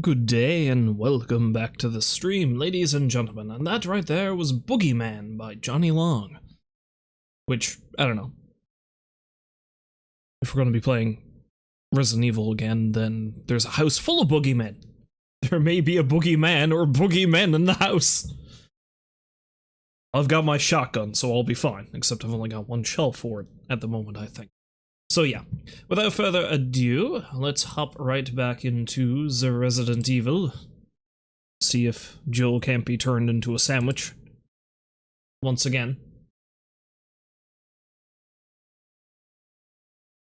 Good day and welcome back to the stream, ladies and gentlemen, and that right there was Boogeyman by Johnny Long. Which, I don't know. If we're going to be playing Resident Evil again, then there's a house full of boogeymen. There may be a boogeyman or boogeymen in the house. I've got my shotgun, so I'll be fine, except I've only got one shell for it at the moment, I think. So yeah, without further ado, let's hop right back into the Resident Evil. See if Jill can't be turned into a sandwich. Once again.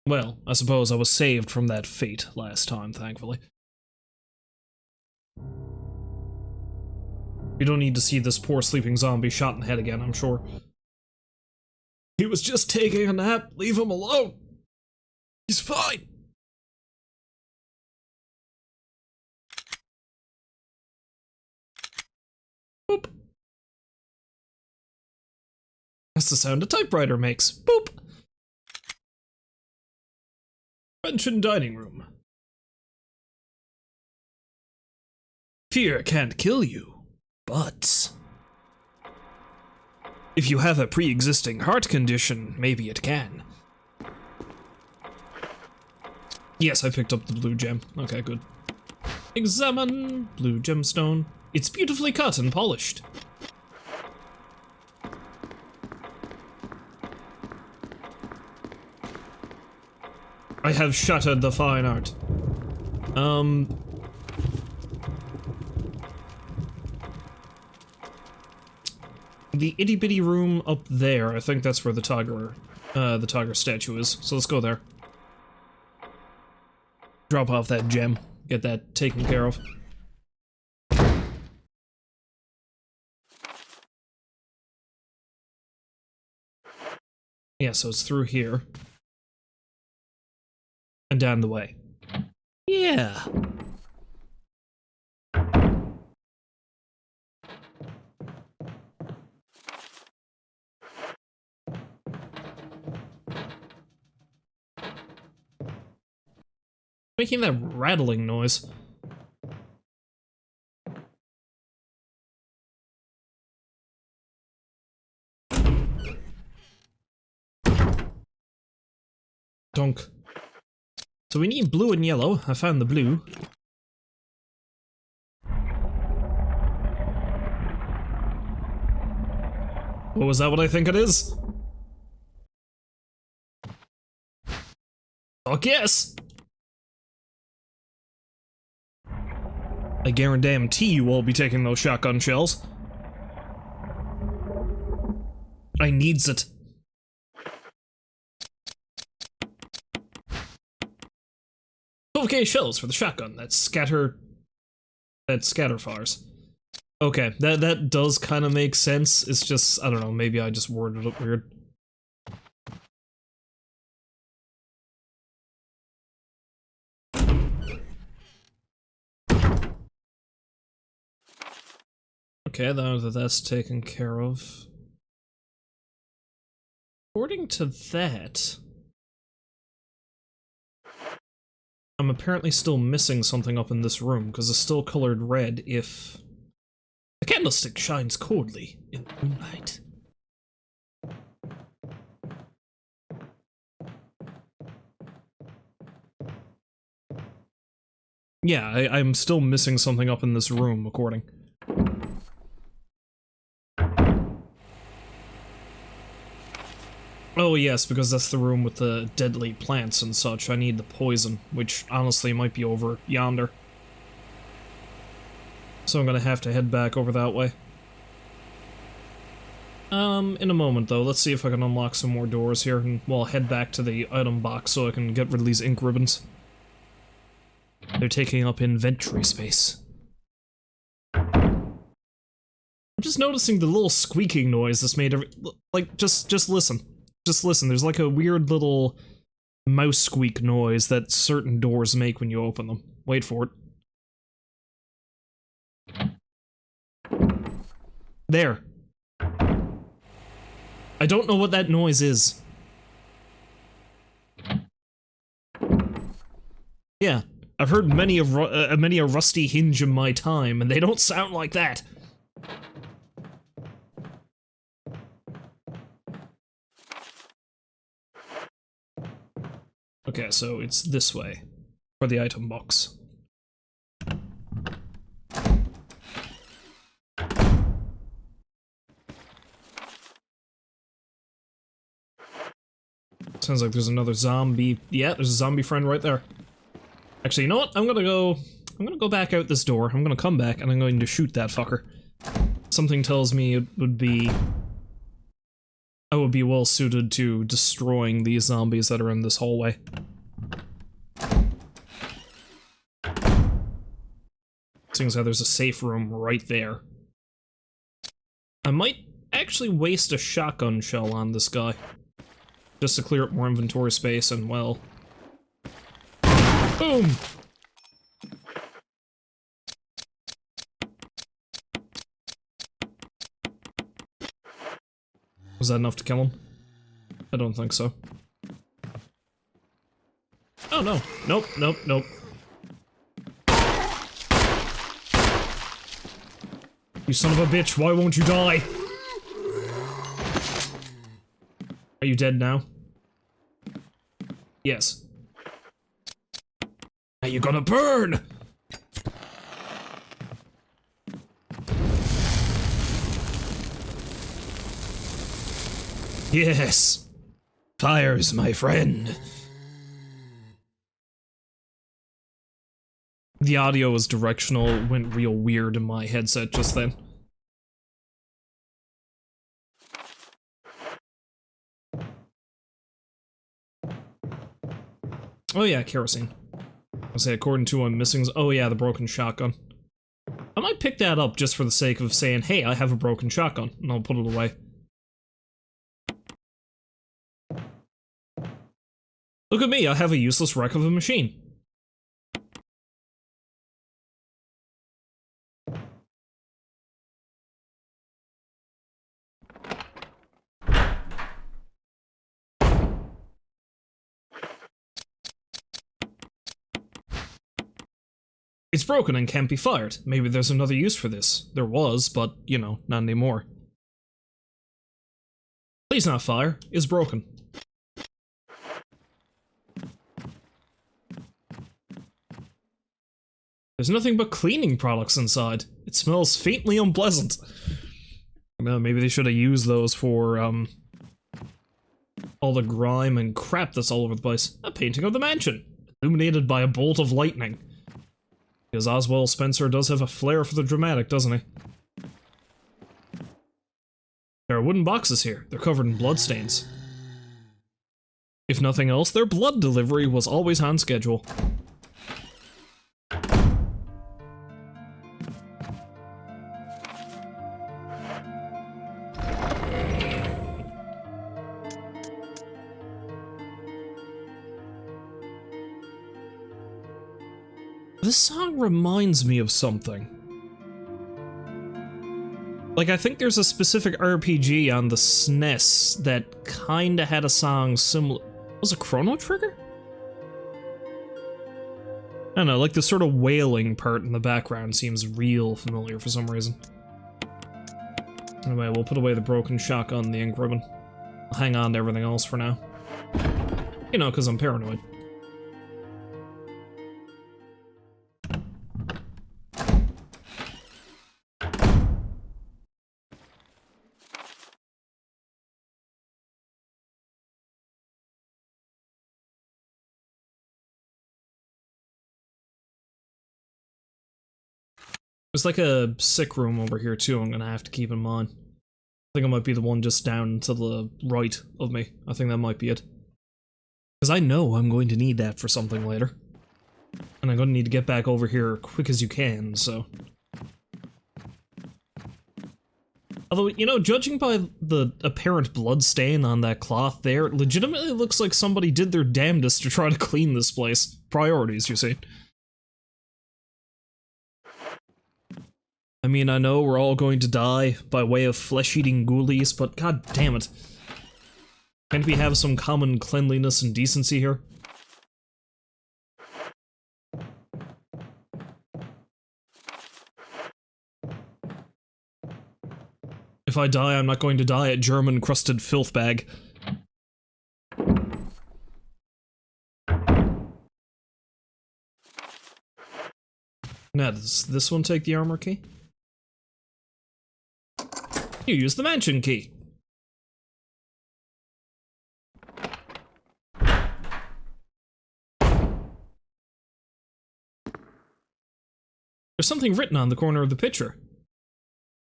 Well, I suppose I was saved from that fate last time, thankfully. You don't need to see this poor sleeping zombie shot in the head again, I'm sure. He was just taking a nap, leave him alone! He's fine! Boop. That's the sound a typewriter makes. Boop! Mentioned dining room. Fear can't kill you, but if you have a pre-existing heart condition, maybe it can. Yes, I picked up the blue gem. Okay, good. Examine blue gemstone. It's beautifully cut and polished. I have shattered the fine art. The itty bitty room up there, I think that's where the tiger statue is, so let's go there. Drop off that gem, get that taken care of. Yeah, so it's through here. And down the way. Yeah. Making that rattling noise. Donk. So we need blue and yellow. I found the blue. Oh, is that what I think it is? Fuck yes! I guarantee you will be taking those shotgun shells. I needs it. 12k shells for the shotgun. That's scatter fires. Okay, that does kind of make sense. It's just, I don't know, maybe I just worded it weird. Okay, now that that's taken care of. According to that, I'm apparently still missing something up in this room, because it's still colored red if the candlestick shines coldly in the moonlight. Yeah, I'm still missing something up in this room, according. Oh yes, because that's the room with the deadly plants and such. I need the poison, which honestly might be over yonder. So I'm gonna have to head back over that way. In a moment though, let's see if I can unlock some more doors here, and we'll head back to the item box so I can get rid of these ink ribbons. They're taking up inventory space. I'm just noticing the little squeaking noise that's made every- like, just listen. Just listen, there's like a weird little mouse squeak noise that certain doors make when you open them. Wait for it. There. I don't know what that noise is. Yeah, I've heard many a rusty hinge in my time, and they don't sound like that. Okay, so it's this way, for the item box. Sounds like there's another zombie. Yeah, there's a zombie friend right there. Actually, you know what? I'm gonna go back out this door. I'm gonna come back and I'm going to shoot that fucker. Something tells me it would be... I would be well suited to destroying these zombies that are in this hallway. Seeing as how there's a safe room right there. I might actually waste a shotgun shell on this guy. Just to clear up more inventory space and, well... Boom! Was that enough to kill him? I don't think so. Oh no. Nope, nope, nope. You son of a bitch, why won't you die? Are you dead now? Yes. Are you gonna burn? Yes. Fires, my friend. The audio was directional, went real weird in my headset just then. Oh yeah, kerosene. I'll say according to I'm missing. Oh yeah, the broken shotgun. I might pick that up just for the sake of saying, hey, I have a broken shotgun, and I'll put it away. Look at me, I have a useless wreck of a machine. It's broken and can't be fired. Maybe there's another use for this. There was, but, you know, not anymore. Please not fire. It's broken. There's nothing but cleaning products inside. It smells faintly unpleasant. Well, maybe they should have used those for, all the grime and crap that's all over the place. A painting of the mansion, illuminated by a bolt of lightning. Because Oswald Spencer does have a flair for the dramatic, doesn't he? There are wooden boxes here. They're covered in bloodstains. If nothing else, their blood delivery was always on schedule. This song reminds me of something. Like, I think there's a specific RPG on the SNES that kinda had a song similar... Was it Chrono Trigger? I don't know, like the sort of wailing part in the background seems real familiar for some reason. Anyway, we'll put away the broken shotgun and the ink ribbon. I'll hang on to everything else for now. You know, because I'm paranoid. There's like a sick room over here too I'm gonna have to keep in mind. I think it might be the one just down to the right of me. I think that might be it. Because I know I'm going to need that for something later. And I'm gonna need to get back over here quick as you can, so... Although, you know, judging by the apparent blood stain on that cloth there, it legitimately looks like somebody did their damnedest to try to clean this place. Priorities, you see. I mean, I know we're all going to die by way of flesh-eating ghoulies, but god damn it. Can't we have some common cleanliness and decency here? If I die, I'm not going to die at German-crusted filth bag. Now, does this one take the armor key? You use the mansion key. There's something written on the corner of the picture.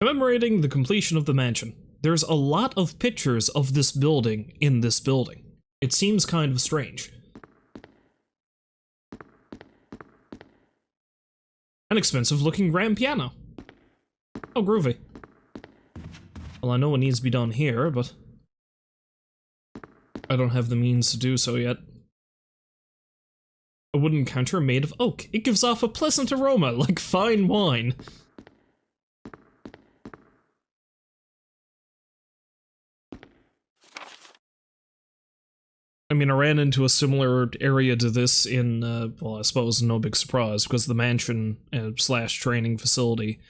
Commemorating the completion of the mansion. There's a lot of pictures of this building in this building. It seems kind of strange. An expensive-looking grand piano. Oh, groovy. Well, I know what needs to be done here, but I don't have the means to do so yet. A wooden counter made of oak. It gives off a pleasant aroma, like fine wine. I mean, I ran into a similar area to this in, well, I suppose no big surprise, because the mansion slash training facility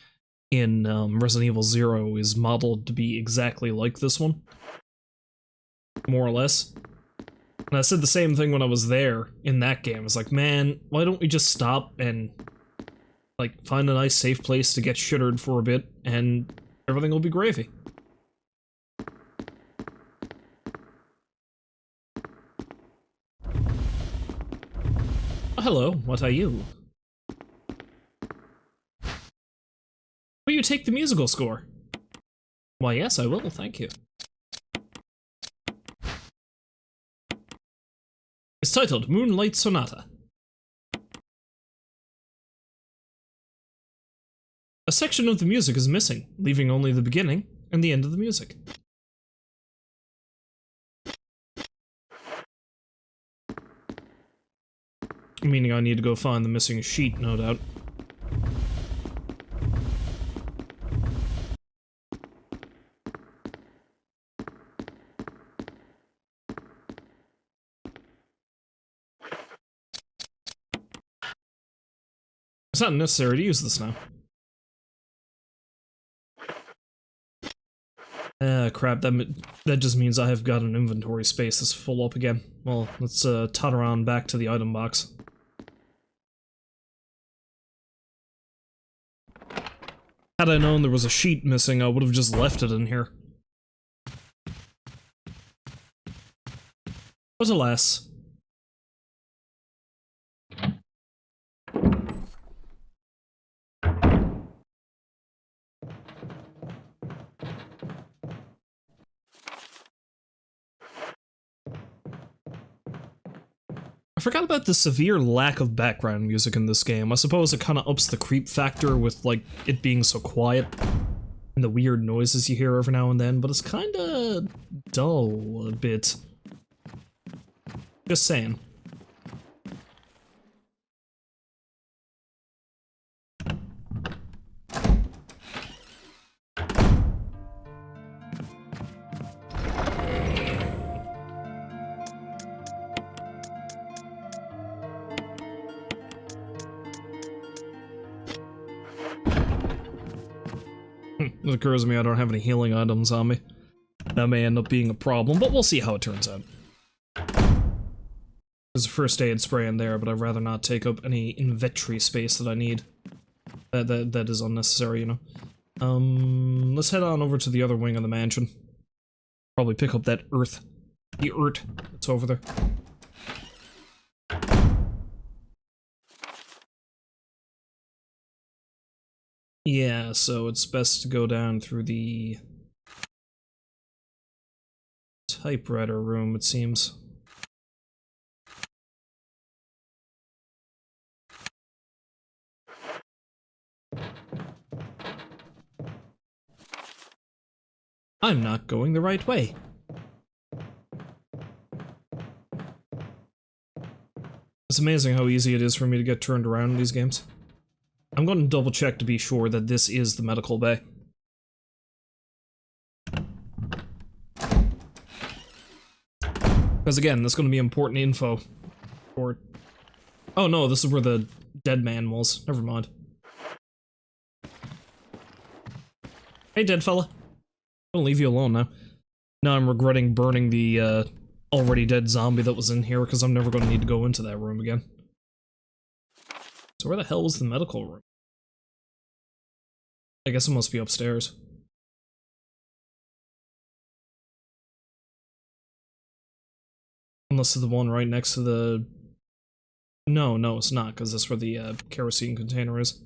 in Resident Evil 0 is modeled to be exactly like this one. More or less. And I said the same thing when I was there in that game. I was like, man, why don't we just stop and, like, find a nice safe place to get shittered for a bit, and everything will be gravy. Hello, what are you? Will you take the musical score? Why, yes, I will, thank you. It's titled Moonlight Sonata. A section of the music is missing, leaving only the beginning and the end of the music. Meaning I need to go find the missing sheet, no doubt. It's not necessary to use this now. Crap, that just means I have got an inventory space that's full up again. Well, let's totter on back to the item box. Had I known there was a sheet missing, I would have just left it in here. But alas. I forgot about the severe lack of background music in this game. I suppose it kind of ups the creep factor with, like, it being so quiet and the weird noises you hear every now and then, but it's kind of dull a bit. Just saying. It occurs to me I don't have any healing items on me. That may end up being a problem, but we'll see how it turns out. There's a first aid spray in there, but I'd rather not take up any inventory space that I need. That is unnecessary, you know. Let's head on over to the other wing of the mansion. Probably pick up that earth. The earth that's over there. Yeah, so it's best to go down through the typewriter room, it seems. I'm not going the right way. It's amazing how easy it is for me to get turned around in these games. I'm going to double check to be sure that this is the medical bay. Because again, this is going to be important info. Or... oh no, this is where the dead man was. Never mind. Hey, dead fella. I'll leave you alone now. Now I'm regretting burning the, already dead zombie that was in here, because I'm never going to need to go into that room again. So where the hell was the medical room? I guess it must be upstairs. Unless it's the one right next to the... No, it's not, because that's where the, kerosene container is.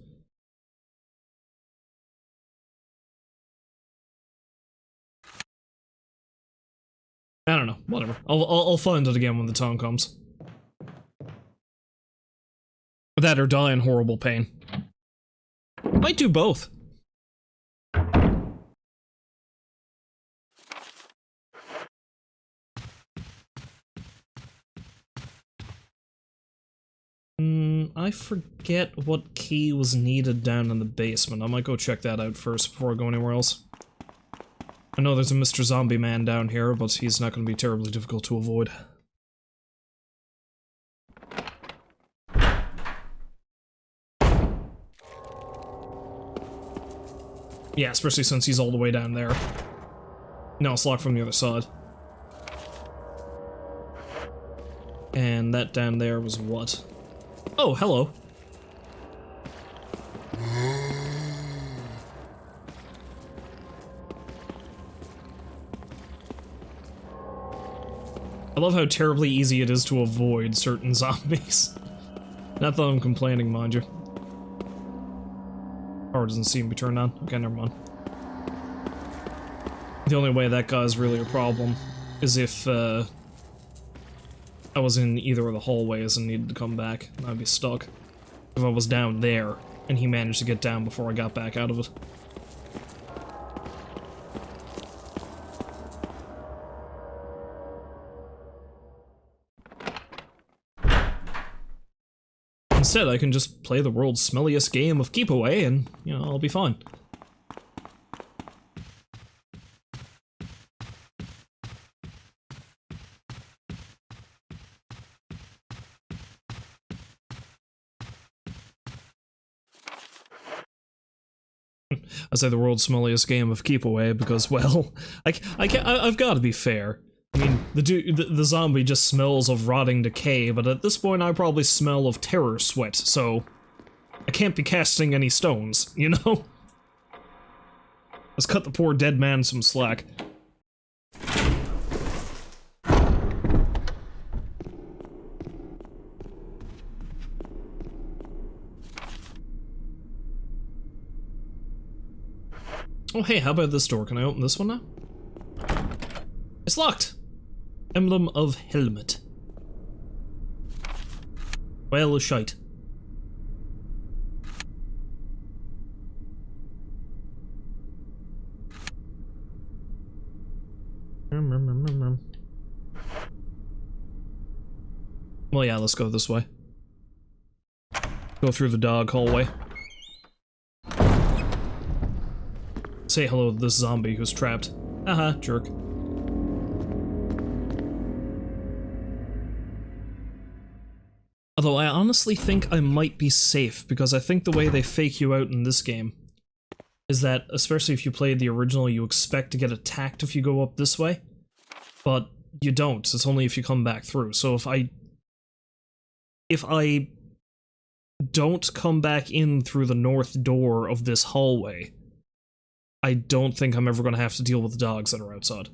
I don't know, whatever. I'll find it again when the time comes. That or die in horrible pain. Might do both. I forget what key was needed down in the basement. I might go check that out first before I go anywhere else. I know there's a Mr. Zombie Man down here, but he's not going to be terribly difficult to avoid. Yeah, especially since he's all the way down there. No, it's locked from the other side. And that down there was what? Oh, hello. I love how terribly easy it is to avoid certain zombies. Not that I'm complaining, mind you. Power doesn't seem to be turned on. Okay, never mind. The only way that guy's really a problem is if, I was in either of the hallways and needed to come back. I'd be stuck. If I was down there, and he managed to get down before I got back out of it. Instead, I can just play the world's smelliest game of keep away and, you know, I'll be fine. I say the world's smelliest game of keep away because, well, I've got to be fair. I mean, the zombie just smells of rotting decay, but at this point I probably smell of terror sweat, so I can't be casting any stones, you know? Let's cut the poor dead man some slack. Oh hey, how about this door? Can I open this one now? It's locked! Emblem of Helmet. Well, shite. Well, yeah, let's go this way. Go through the dog hallway. Say hello to this zombie who's trapped. Haha, jerk. Although I honestly think I might be safe, because I think the way they fake you out in this game is that, especially if you played the original, you expect to get attacked if you go up this way, but you don't. It's only if you come back through. So if I don't come back in through the north door of this hallway, I don't think I'm ever going to have to deal with the dogs that are outside.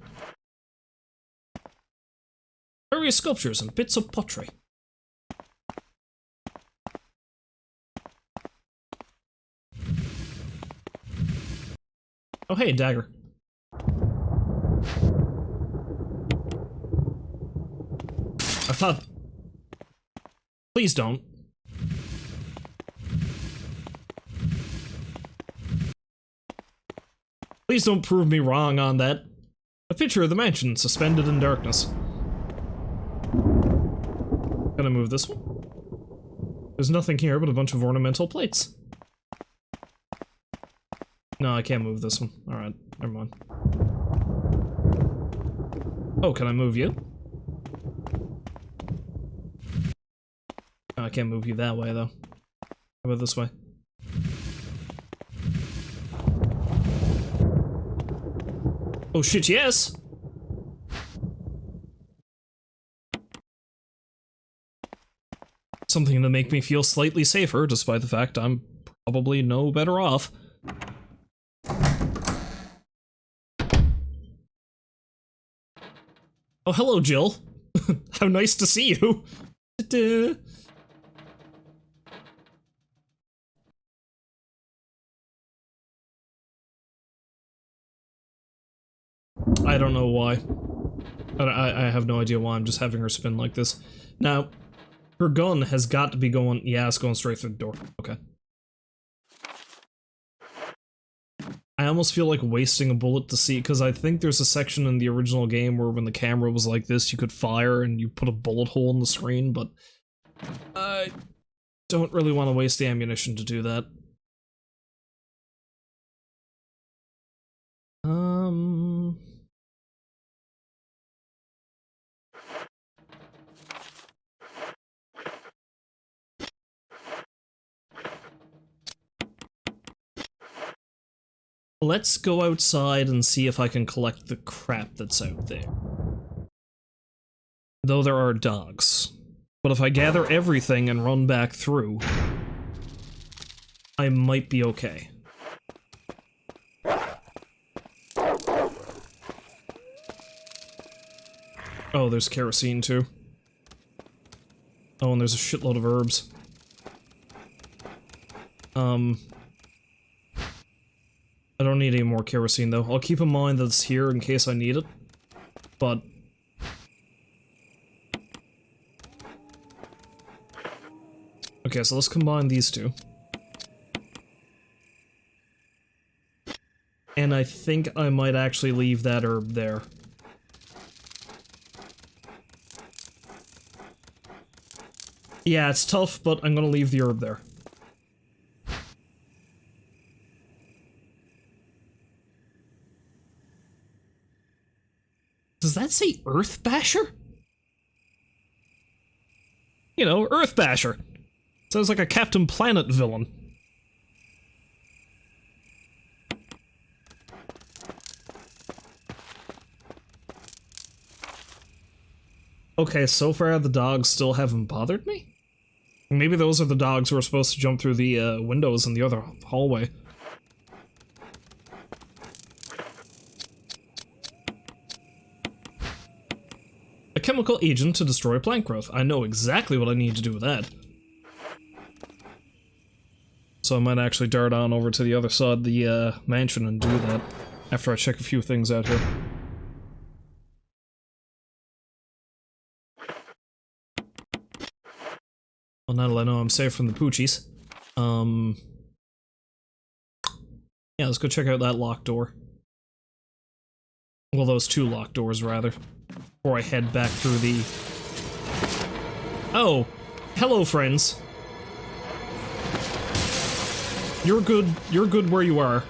Various sculptures and bits of pottery. Oh hey, dagger. I thought... Please don't. Please don't prove me wrong on that. A picture of the mansion suspended in darkness. Can I move this one? There's nothing here but a bunch of ornamental plates. No, I can't move this one. Alright, never mind. Oh, can I move you? No, I can't move you that way, though. How about this way? Oh shit, yes! Something to make me feel slightly safer, despite the fact I'm probably no better off. Oh, hello, Jill. How nice to see you. I don't know why. I have no idea why I'm just having her spin like this. Now, her gun has got to be going... Yeah, it's going straight through the door. Okay. I almost feel like wasting a bullet to see, because I think there's a section in the original game where when the camera was like this, you could fire and you put a bullet hole in the screen, but I don't really want to waste the ammunition to do that. Let's go outside and see if I can collect the crap that's out there. Though there are dogs. But if I gather everything and run back through, I might be okay. Oh, there's kerosene too. Oh, and there's a shitload of herbs. I don't need any more kerosene though. I'll keep in mind that it's here in case I need it. But... okay, so let's combine these two. And I think I might actually leave that herb there. Yeah, it's tough, but I'm gonna leave the herb there. Does that say Earth Basher? You know, Earth Basher. Sounds like a Captain Planet villain. Okay, so far the dogs still haven't bothered me? Maybe those are the dogs who are supposed to jump through the windows in the other hallway. A chemical agent to destroy plant growth. I know exactly what I need to do with that. So I might actually dart on over to the other side of the mansion and do that after I check a few things out here. Well, now that I know I'm safe from the poochies. Yeah, let's go check out that locked door. Well, those two locked doors, rather. Before I head back through the... Oh! Hello, friends! You're good where you are.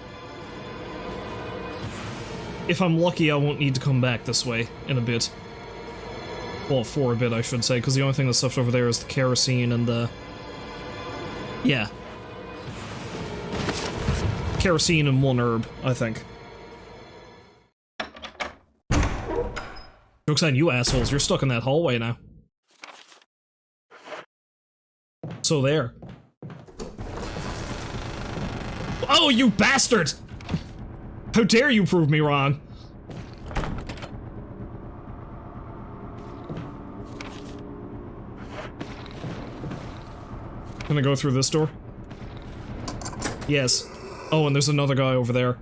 If I'm lucky, I won't need to come back this way in a bit. Well, for a bit, I should say, because the only thing that's left over there is the kerosene and the... yeah. Kerosene and one herb, I think. Joke's on you assholes, you're stuck in that hallway now. So there. Oh, you bastard! How dare you prove me wrong? Can I go through this door? Yes. Oh, and there's another guy over there.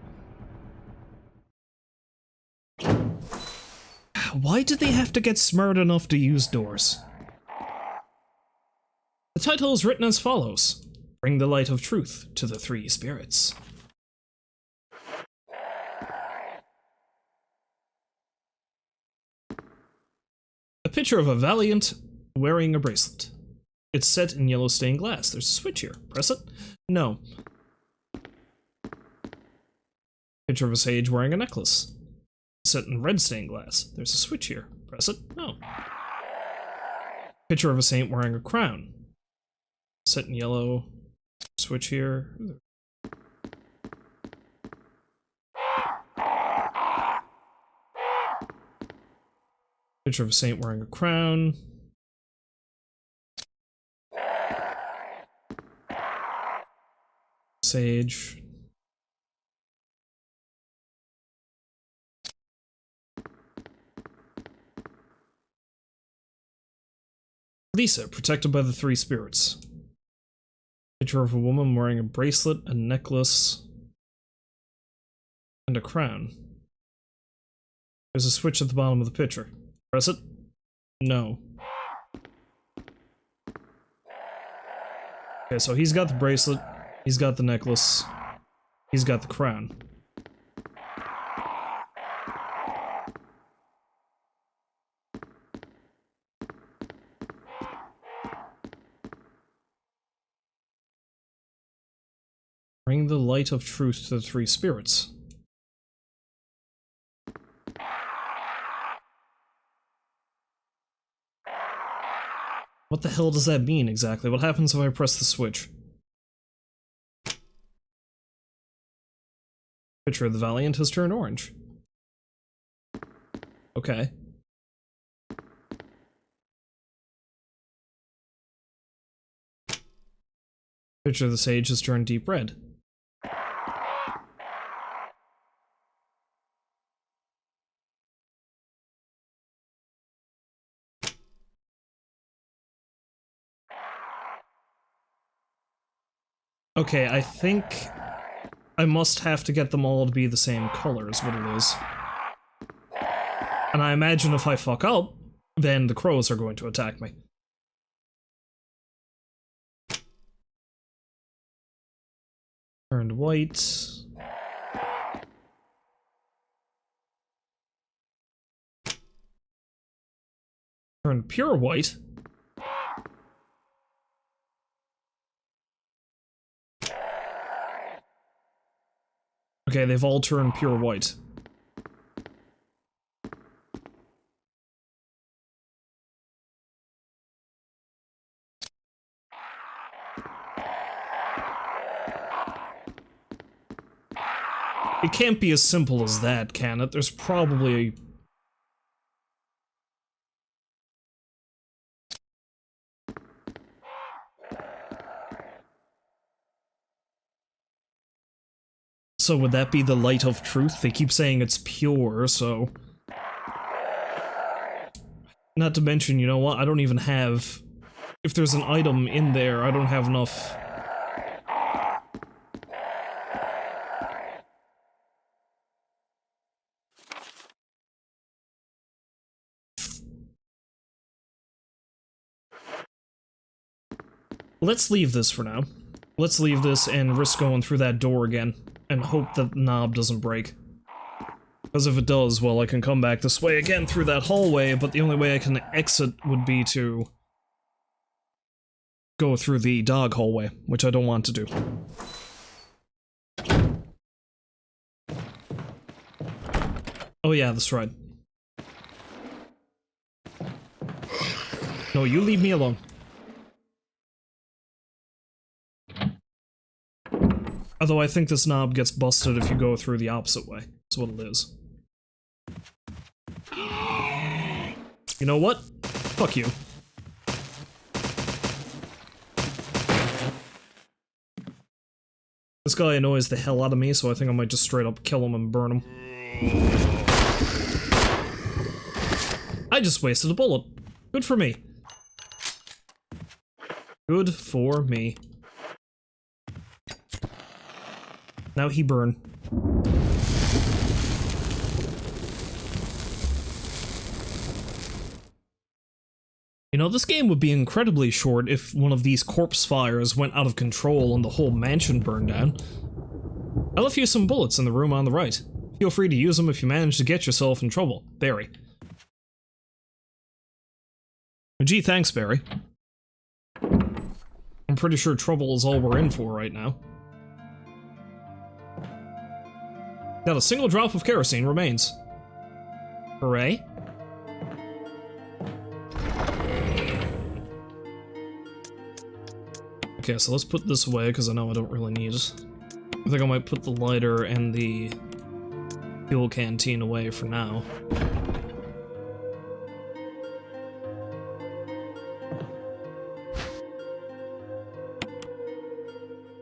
Why did they have to get smart enough to use doors? The title is written as follows. Bring the light of truth to the three spirits. A picture of a valiant wearing a bracelet. It's set in yellow stained glass. There's a switch here. Press it? No. Picture of a sage wearing a necklace. Set in red stained glass. There's a switch here. Press it? No. Picture of a saint wearing a crown. Set in yellow. Switch here. Picture of a saint wearing a crown. Sage. Lisa, protected by the three spirits. Picture of a woman wearing a bracelet, a necklace, and a crown. There's a switch at the bottom of the picture. Press it? No. Okay, so he's got the bracelet, he's got the necklace, he's got the crown. Bring the light of truth to the three spirits. What the hell does that mean exactly? What happens if I press the switch? Picture of the Valiant has turned orange. Okay. Picture of the Sage has turned deep red. Okay, I think I must have to get them all to be the same color is what it is. And I imagine if I fuck up, then the crows are going to attack me. Turned white. Turned pure white. Okay, they've all turned pure white. It can't be as simple as that, can it? There's probably... So would that be the light of truth? They keep saying it's pure, so... Not to mention, you know what? I don't even have... If there's an item in there, I don't have enough... Let's leave this for now. Let's leave this and risk going through that door again, and hope that the knob doesn't break. Because if it does, well, I can come back this way again through that hallway, but the only way I can exit would be to go through the dog hallway, which I don't want to do. Oh yeah, that's right. No, you leave me alone. Although I think this knob gets busted if you go through the opposite way. That's what it is. You know what? Fuck you. This guy annoys the hell out of me, so I think I might just straight up kill him and burn him. I just wasted a bullet. Good for me. Good for me. Now he burn. You know, this game would be incredibly short if one of these corpse fires went out of control and the whole mansion burned down. I left you some bullets in the room on the right. Feel free to use them if you manage to get yourself in trouble. Barry. Gee, thanks, Barry. I'm pretty sure trouble is all we're in for right now. Not a single drop of kerosene remains. Hooray. Okay, so let's put this away, because I know I don't really need it. I think I might put the lighter and the fuel canteen away for now.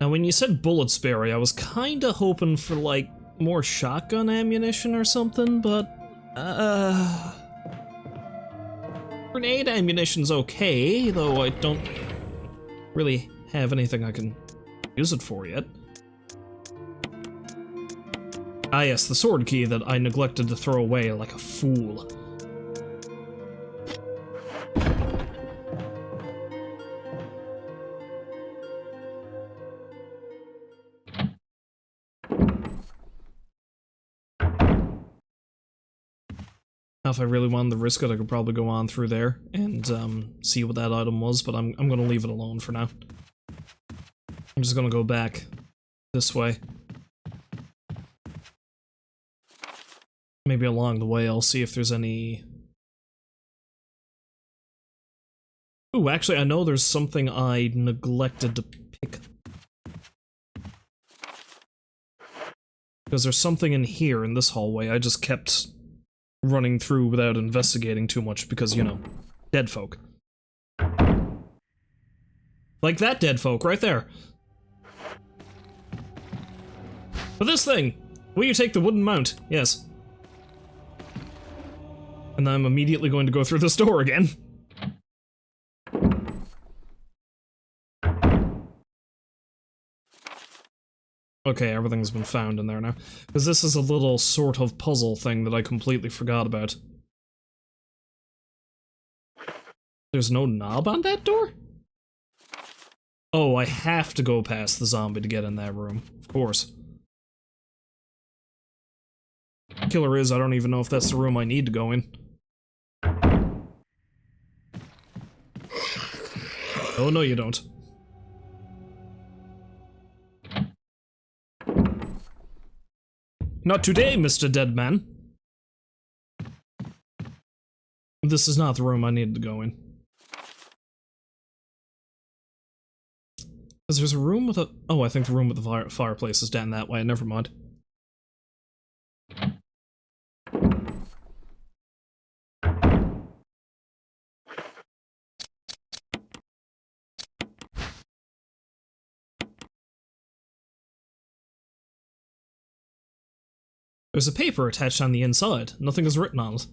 Now, when you said bullet spare, I was kinda hoping for, like, more shotgun ammunition or something, but, grenade ammunition's okay, though I don't really have anything I can use it for yet. Ah yes, the sword key that I neglected to throw away like a fool. Now, if I really wanted to risk it, I could probably go on through there and see what that item was, but I'm gonna leave it alone for now. I'm just gonna go back this way. Maybe along the way I'll see if there's any... Ooh, actually I know there's something I neglected to pick. Because there's something in here in this hallway I just kept running through without investigating too much because, you know, dead folk. Like that dead folk right there. But this thing! Will you take the wooden mount? Yes. And I'm immediately going to go through this door again. Okay, everything's been found in there now. Because this is a little sort of puzzle thing that I completely forgot about. There's no knob on that door? Oh, I have to go past the zombie to get in that room. Of course. Killer is, I don't even know if that's the room I need to go in. Oh, no you don't. Not today, Mr. Deadman. This is not the room I needed to go in. Because there's a room with a... Oh, I think the room with the fireplace is down that way, never mind. There's a paper attached on the inside. Nothing is written on it.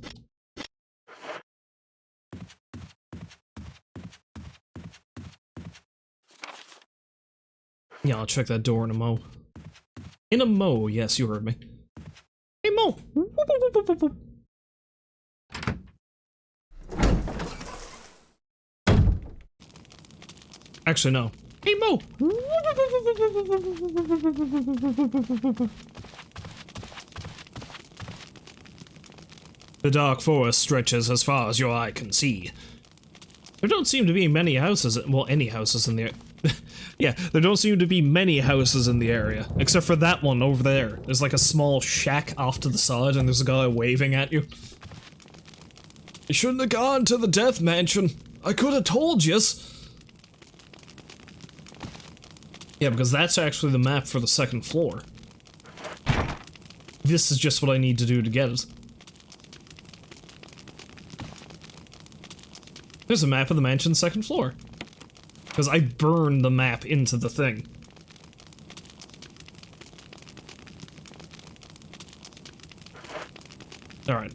Yeah, I'll check that door in a mo. In a mo, yes, you heard me. Hey, Mo! Actually, no. Hey, Mo! The dark forest stretches as far as your eye can see. There don't seem to be many houses, well, any houses in the... Yeah, there don't seem to be many houses in the area, except for that one over there. There's like a small shack off to the side and there's a guy waving at you. You shouldn't have gone to the death mansion. I could have told yous. Yeah, because that's actually the map for the second floor. This is just what I need to do to get it. There's a map of the mansion's second floor. Because I burned the map into the thing. Alright.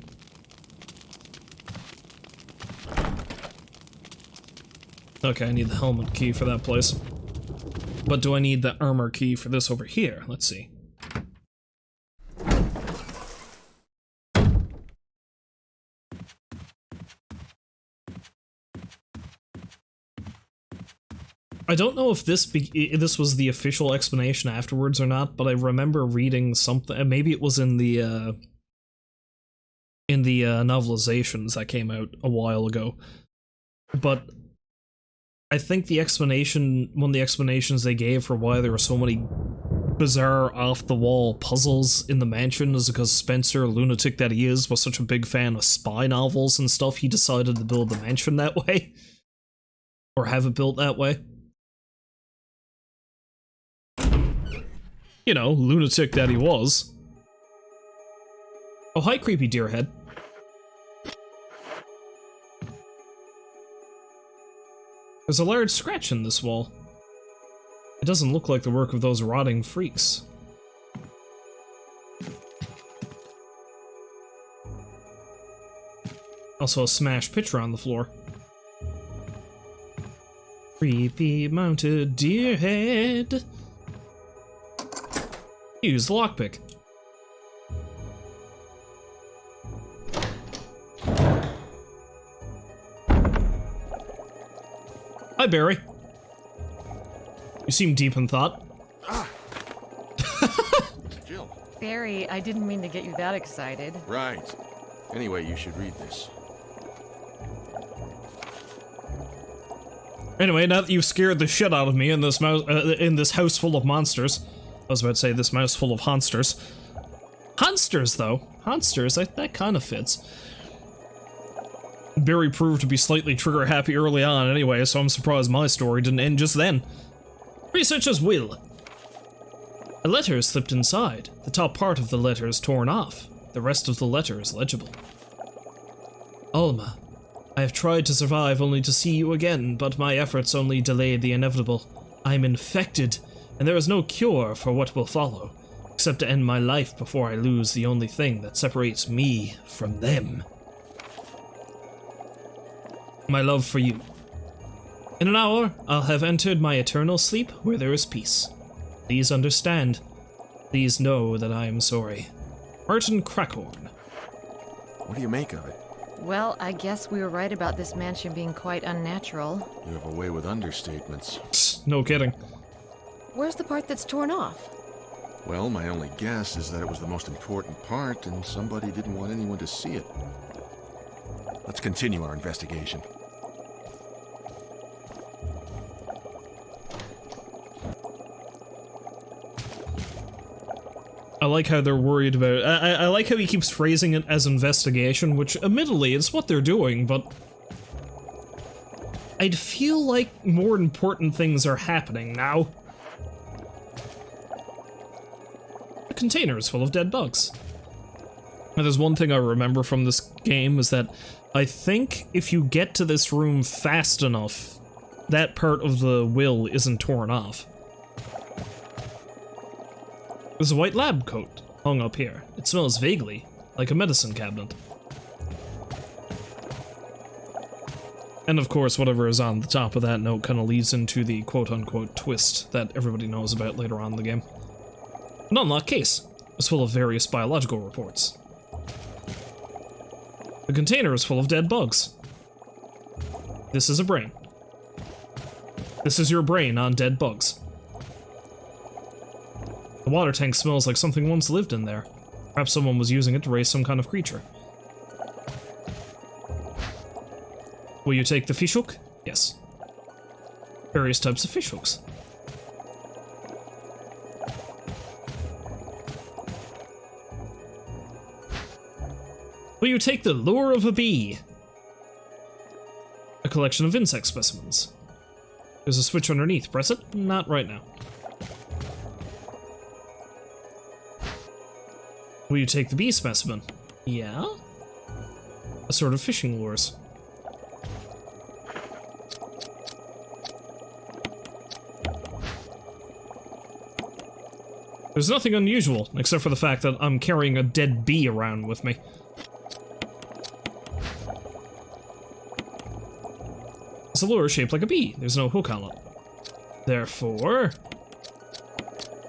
Okay, I need the helmet key for that place. But do I need the armor key for this over here? Let's see. I don't know if this was the official explanation afterwards or not, but I remember reading something. Maybe it was in the novelizations that came out a while ago. But I think the explanation, one of the explanations they gave for why there were so many bizarre off-the-wall puzzles in the mansion is because Spencer, lunatic that he is, was such a big fan of spy novels and stuff, he decided to build the mansion that way. Or have it built that way. You know, lunatic that he was. Oh, hi, creepy deerhead. There's a large scratch in this wall. It doesn't look like the work of those rotting freaks. Also a smashed pitcher on the floor. Creepy mounted deer head. Use the lockpick. Hi, Barry. You seem deep in thought. Jill. Barry, I didn't mean to get you that excited. Right. Anyway, you should read this. Anyway, now that you've scared the shit out of me in this house full of monsters, I was about to say this mouse full of honsters. Honsters, though. Honsters, that kind of fits. Barry proved to be slightly trigger happy early on anyway, so I'm surprised my story didn't end just then. Researcher's will. A letter is slipped inside. The top part of the letter is torn off. The rest of the letter is legible. Alma, I have tried to survive only to see you again, but my efforts only delayed the inevitable. I'm infected, and there is no cure for what will follow, except to end my life before I lose the only thing that separates me from them. My love for you. In an hour, I'll have entered my eternal sleep where there is peace. Please understand. Please know that I am sorry. Martin Crackhorn. What do you make of it? Well, I guess we were right about this mansion being quite unnatural. You have a way with understatements. No kidding. Where's the part that's torn off? Well, my only guess is that it was the most important part and somebody didn't want anyone to see it. Let's continue our investigation. I like how they're worried about... I like how he keeps phrasing it as investigation, which admittedly is what they're doing, but... I'd feel like more important things are happening now. The container is full of dead bugs. And there's one thing I remember from this game is that I think if you get to this room fast enough, that part of the will isn't torn off. There's a white lab coat hung up here. It smells vaguely like a medicine cabinet. And of course, whatever is on the top of that note kind of leads into the quote-unquote twist that everybody knows about later on in the game. An unlocked case is full of various biological reports. The container is full of dead bugs. This is a brain. This is your brain on dead bugs. The water tank smells like something once lived in there. Perhaps someone was using it to raise some kind of creature. Will you take the fish hook? Yes. Various types of fish hooks. Will you take the lure of a bee? A collection of insect specimens. There's a switch underneath. Press it? Not right now. Will you take the bee specimen? Yeah? A sort of fishing lures. There's nothing unusual, except for the fact that I'm carrying a dead bee around with me. It's a lure shaped like a bee. There's no hook on it. Therefore,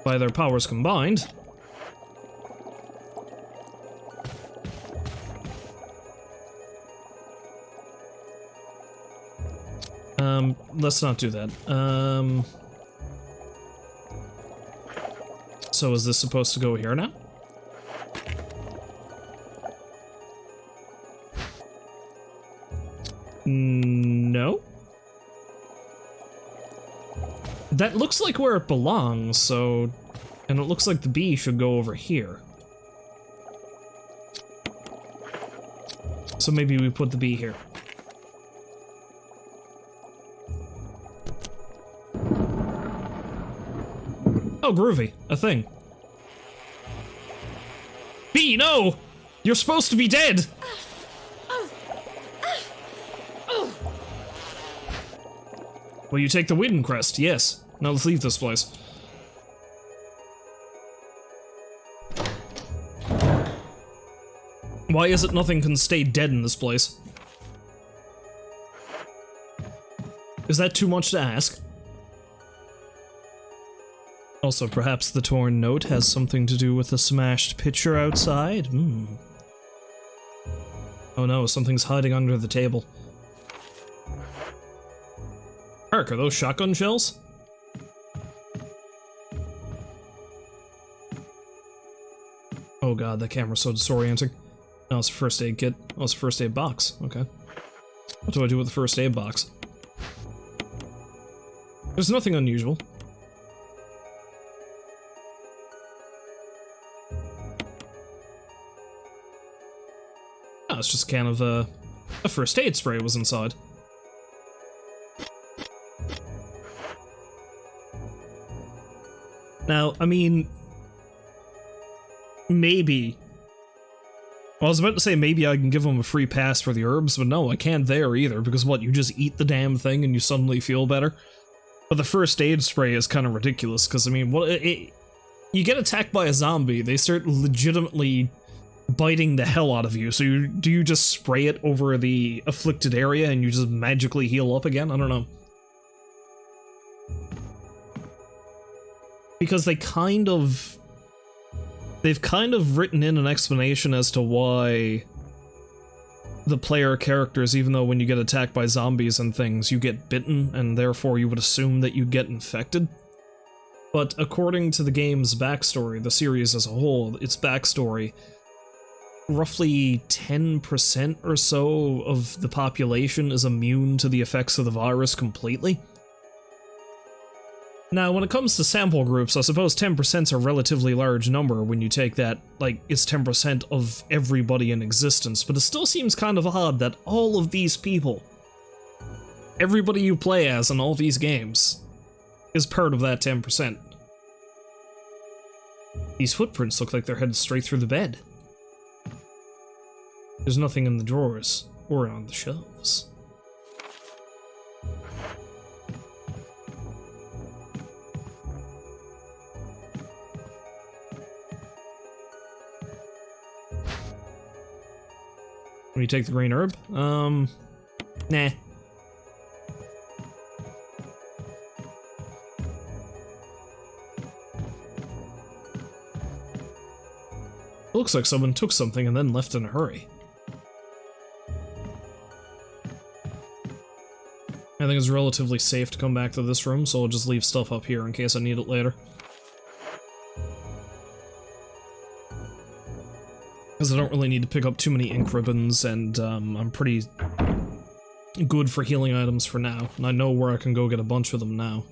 by their powers combined, let's not do that. So is this supposed to go here now? No. That looks like where it belongs, so... And it looks like the bee should go over here. So maybe we put the bee here. Oh, groovy. A thing. Bee, no! You're supposed to be dead! Will you take the wind crest? Yes. Now let's leave this place. Why is it nothing can stay dead in this place? Is that too much to ask? Also, perhaps the torn note has something to do with the smashed picture outside? Oh no, something's hiding under the table. Hark, are those shotgun shells? Oh god, that camera's so disorienting. No, it's a first aid kit. Oh, it's a first aid box. Okay. What do I do with the first aid box? There's nothing unusual. Oh, it's just a can of, a first aid spray was inside. Now, I mean... maybe... well, I was about to say maybe I can give them a free pass for the herbs, but no, I can't there either, because what, you just eat the damn thing and you suddenly feel better? But the first aid spray is kind of ridiculous, because, I mean, you get attacked by a zombie, they start legitimately biting the hell out of you, so do you just spray it over the afflicted area and you just magically heal up again? I don't know. Because they've kind of written in an explanation as to why the player characters, even though when you get attacked by zombies and things, you get bitten, and therefore you would assume that you get infected. But according to the game's backstory, the series as a whole, its backstory, roughly 10% or so of the population is immune to the effects of the virus completely. Now, when it comes to sample groups, I suppose 10%'s a relatively large number when you take that, like, it's 10% of everybody in existence, but it still seems kind of odd that all of these people, everybody you play as in all these games, is part of that 10%. These footprints look like they're headed straight through the bed. There's nothing in the drawers, or on the shelves. When you take the green herb? Nah. Looks like someone took something and then left in a hurry. I think it's relatively safe to come back to this room, so I'll just leave stuff up here in case I need it later. Because I don't really need to pick up too many ink ribbons, and I'm pretty good for healing items for now, and I know where I can go get a bunch of them now.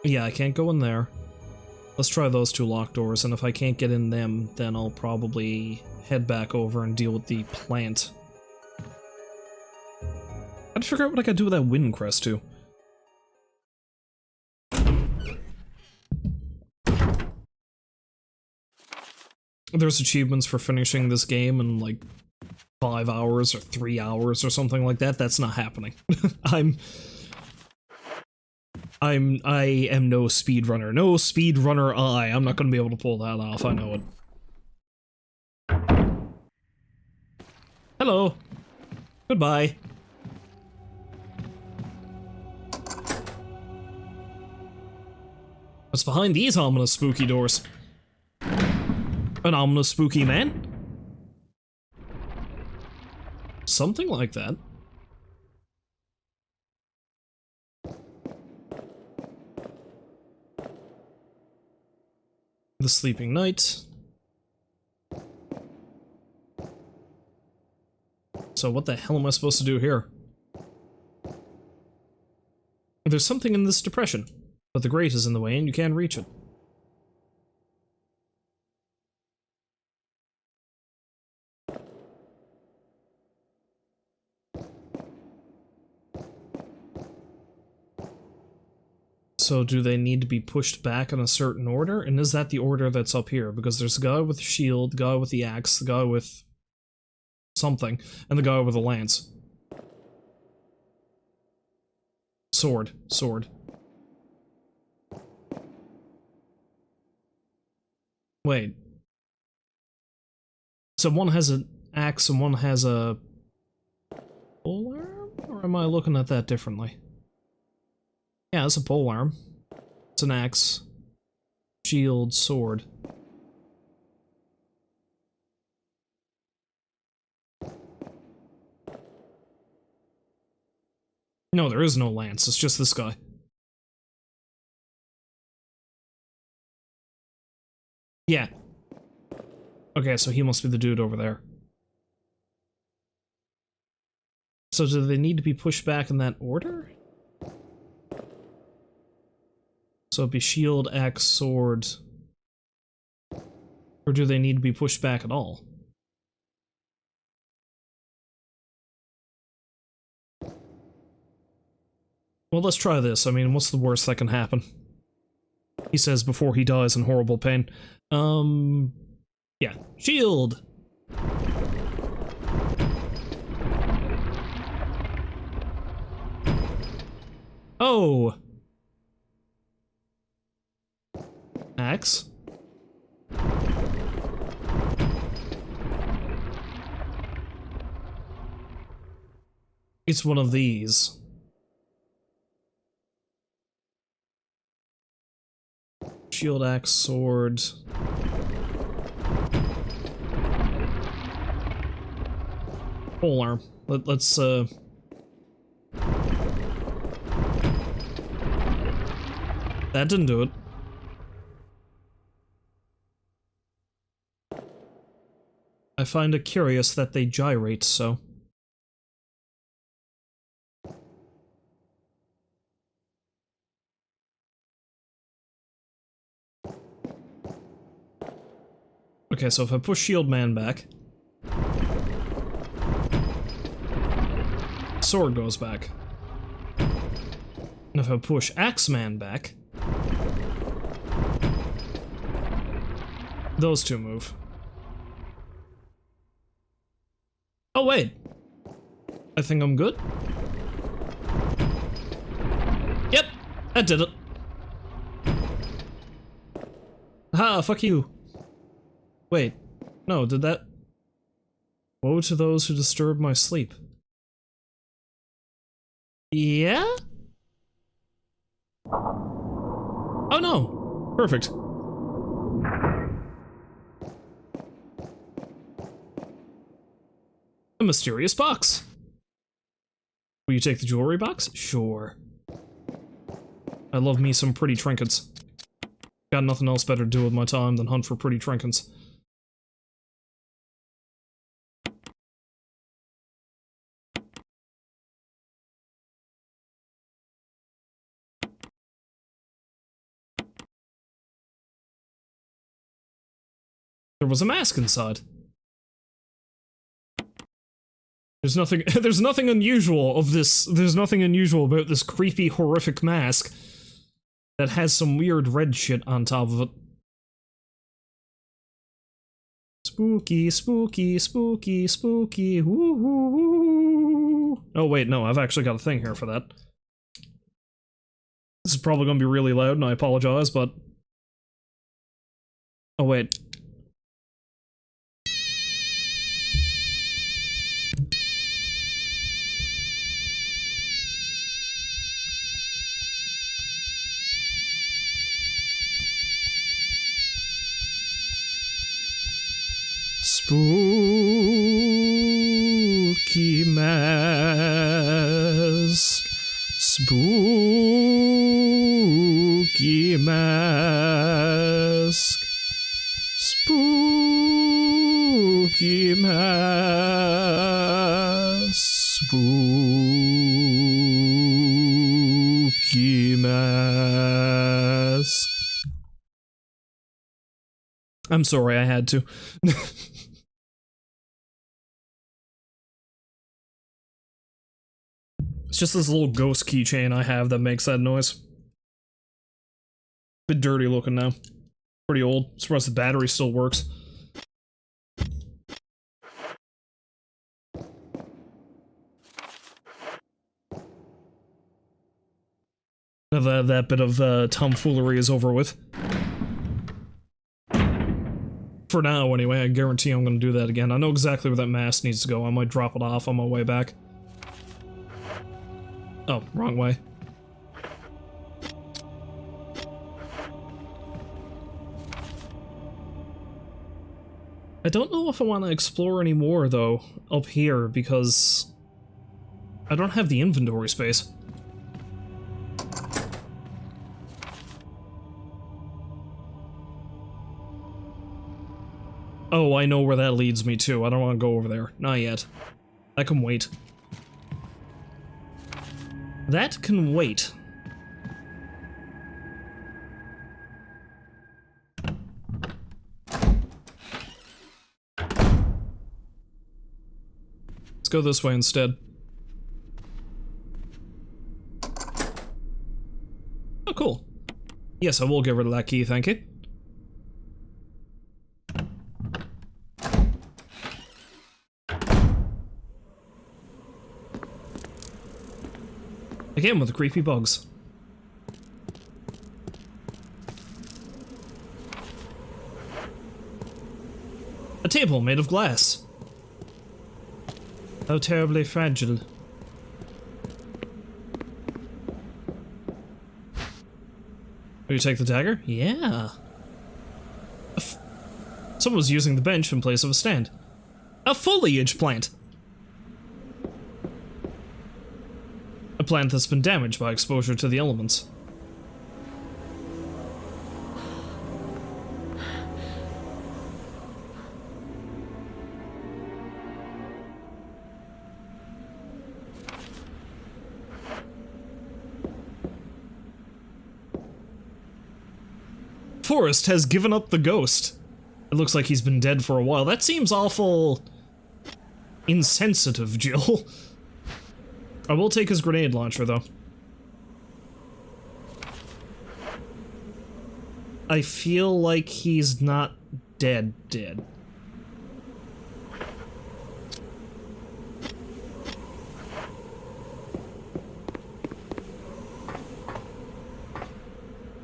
Yeah, I can't go in there. Let's try those two locked doors, and if I can't get in them, then I'll probably head back over and deal with the plant. I had to figure out what I could do with that wind crest, too. There's achievements for finishing this game in, like, 5 hours or 3 hours or something like that. That's not happening. I am no speedrunner. No speedrunner I'm not gonna be able to pull that off, I know it. Hello. Goodbye. What's behind these ominous spooky doors? An ominous spooky man? Something like that. The Sleeping Knight. So what the hell am I supposed to do here? There's something in this depression, but the grate is in the way and you can't reach it. So do they need to be pushed back in a certain order? And is that the order that's up here? Because there's the guy with the shield, the guy with the axe, the guy with something, and the guy with the lance. sword. Sword. Wait. So one has an axe and one has a polearm? Or am I looking at that differently? Yeah, it's a polearm. It's an axe. Shield, sword. No, there is no lance, it's just this guy. Yeah. Okay, so he must be the dude over there. So do they need to be pushed back in that order? So it'd be shield, axe, sword. Or do they need to be pushed back at all? Well, let's try this. I mean, what's the worst that can happen? He says before he dies in horrible pain. Yeah. Shield! Oh! Axe? It's one of these. Shield, axe, sword. Polearm. Let's that didn't do it. I find it curious that they gyrate so. Okay, so if I push Shield Man back, sword goes back. And if I push Axe Man back, those two move. Oh wait, I think I'm good. Yep, that did it. Ha, fuck you. Wait, no, did that... Woe to those who disturb my sleep. Yeah? Oh no! Perfect. A mysterious box. Will you take the jewelry box? Sure. I love me some pretty trinkets. Got nothing else better to do with my time than hunt for pretty trinkets. There was a mask inside. There's nothing unusual of this. There's nothing unusual about this creepy, horrific mask that has some weird red shit on top of it. Spooky, spooky, spooky, spooky. Woo, woo, woo. Oh wait, no, I've actually got a thing here for that. This is probably gonna be really loud, and I apologize, but... Oh wait. Spooky mask. Spooky mask. Spooky mask. Spooky mask. I'm sorry, I had to. It's just this little ghost keychain I have that makes that noise. Bit dirty looking now. Pretty old. Surprised the battery still works. Now that bit of tomfoolery is over with. For now, anyway, I guarantee I'm gonna do that again. I know exactly where that mask needs to go. I might drop it off on my way back. Oh, wrong way. I don't know if I want to explore any more, though, up here, because I don't have the inventory space. Oh, I know where that leads me to. I don't want to go over there. Not yet. That can wait. That can wait. Let's go this way instead. Oh, cool. Yes, I will get rid of that key, thank you. Again with the creepy bugs. A table made of glass. How terribly fragile. Will you take the dagger? Yeah. Someone was using the bench in place of a stand. A foliage plant. A plant that's been damaged by exposure to the elements. Forrest has given up the ghost. It looks like he's been dead for a while. That seems awful insensitive, Jill. I will take his grenade launcher, though. I feel like he's not dead.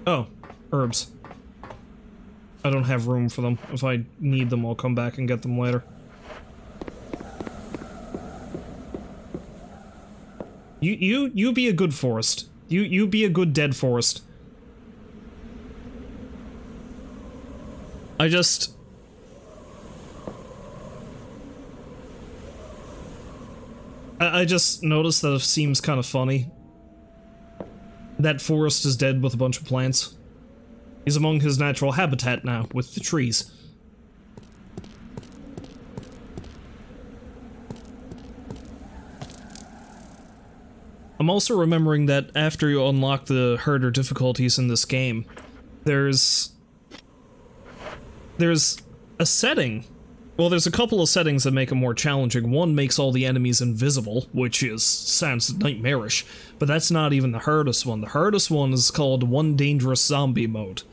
Oh, herbs. I don't have room for them. If I need them, I'll come back and get them later. You be a good Forrest. You be a good dead Forrest. I just noticed that it seems kind of funny that Forrest is dead with a bunch of plants. He's among his natural habitat now, with the trees. I'm also remembering that after you unlock the harder difficulties in this game, there's a setting. Well, there's a couple of settings that make it more challenging. One makes all the enemies invisible, which sounds nightmarish, but that's not even the hardest one. The hardest one is called One Dangerous Zombie mode.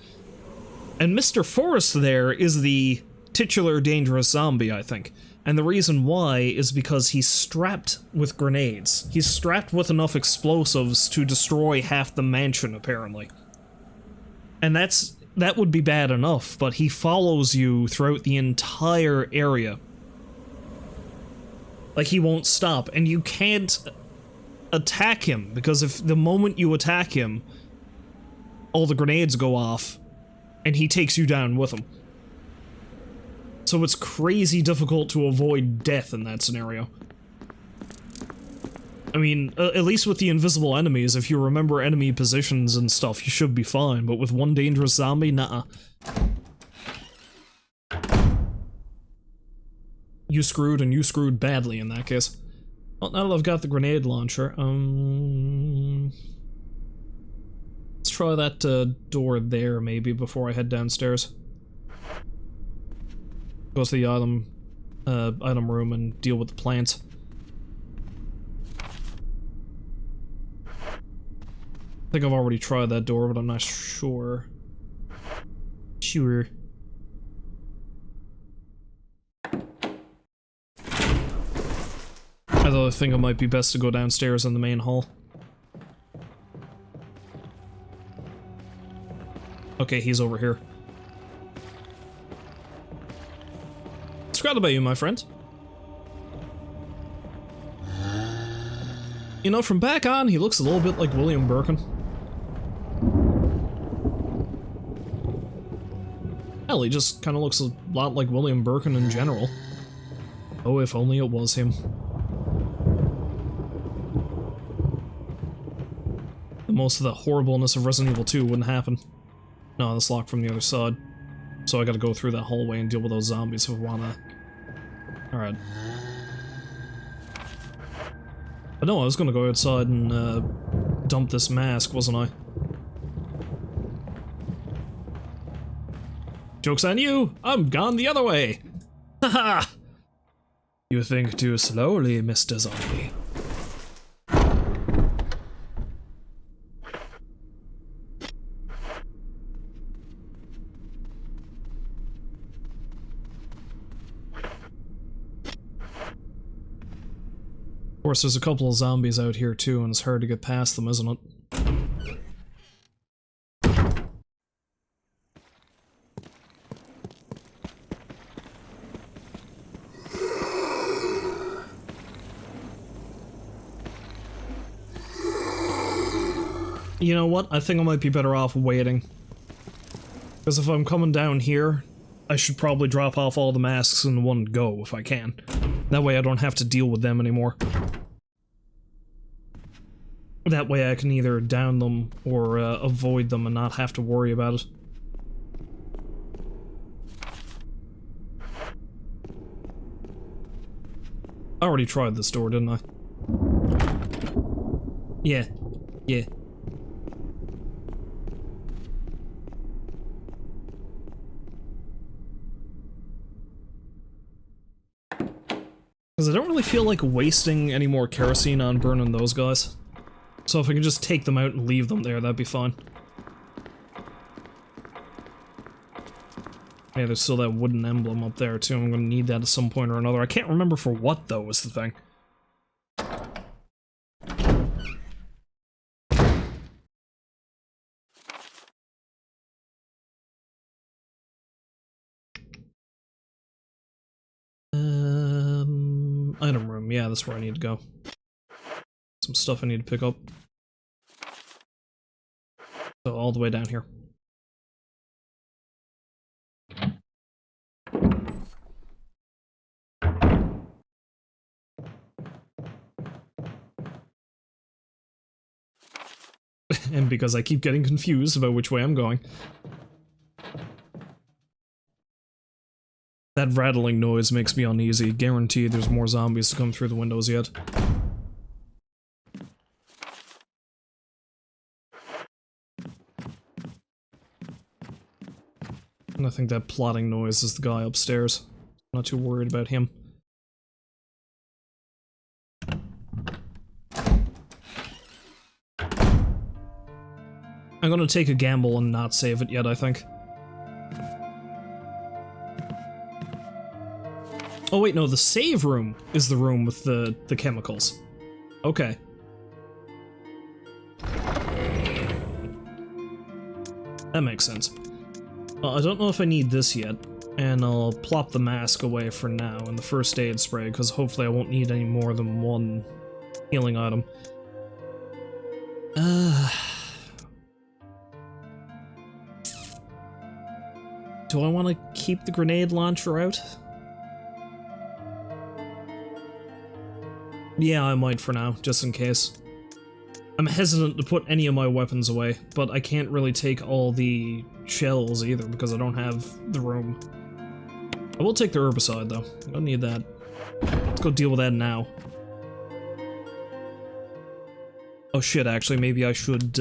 And Mr. Forrest there is the titular dangerous zombie, I think. And the reason why is because he's strapped with grenades. He's strapped with enough explosives to destroy half the mansion, apparently. And that would be bad enough, but he follows you throughout the entire area. Like, he won't stop, and you can't attack him, because if the moment you attack him, all the grenades go off, and he takes you down with them. So it's crazy difficult to avoid death in that scenario. I mean, at least with the invisible enemies, if you remember enemy positions and stuff, you should be fine, but with one dangerous zombie, nah. You screwed, and you screwed badly in that case. Well, now that I've got the grenade launcher, let's try that door there, maybe, before I head downstairs. Go to the item room and deal with the plants. I think I've already tried that door, but I'm not sure. I think it might be best to go downstairs in the main hall. Okay, he's over here. What's great about you, my friend? You know, from back on, he looks a little bit like William Birkin. Hell, he just kind of looks a lot like William Birkin in general. Oh, if only it was him. Most of the horribleness of Resident Evil 2 wouldn't happen. No, that's locked from the other side. So I gotta go through that hallway and deal with those zombies if I wanna... Alright. But no, I was gonna go outside and dump this mask, wasn't I? Joke's on you! I'm gone the other way! Haha! You think too slowly, Mr. Zombie. Of course, there's a couple of zombies out here too, and it's hard to get past them, isn't it? You know what? I think I might be better off waiting. Because if I'm coming down here, I should probably drop off all the masks in one go if I can. That way I don't have to deal with them anymore. That way I can either down them or avoid them and not have to worry about it. I already tried this door, didn't I? Yeah. Yeah. Because I don't really feel like wasting any more kerosene on burning those guys. So if I can just take them out and leave them there, that'd be fine. Yeah, there's still that wooden emblem up there too. I'm gonna need that at some point or another. I can't remember for what though, is the thing. Item room, yeah, that's where I need to go. Some stuff I need to pick up. So all the way down here. And because I keep getting confused about which way I'm going. That rattling noise makes me uneasy. Guaranteed there's more zombies to come through the windows yet. And I think that plotting noise is the guy upstairs. I'm not too worried about him. I'm gonna take a gamble and not save it yet, I think. Oh wait, no, the save room is the room with the chemicals. Okay. That makes sense. I don't know if I need this yet, and I'll plop the mask away for now and the first aid spray, because hopefully I won't need any more than one healing item. Do I want to keep the grenade launcher out? Yeah, I might for now, just in case. I'm hesitant to put any of my weapons away, but I can't really take all the shells either because I don't have the room. I will take the herbicide though. I don't need that. Let's go deal with that now. Oh shit, actually, maybe I should,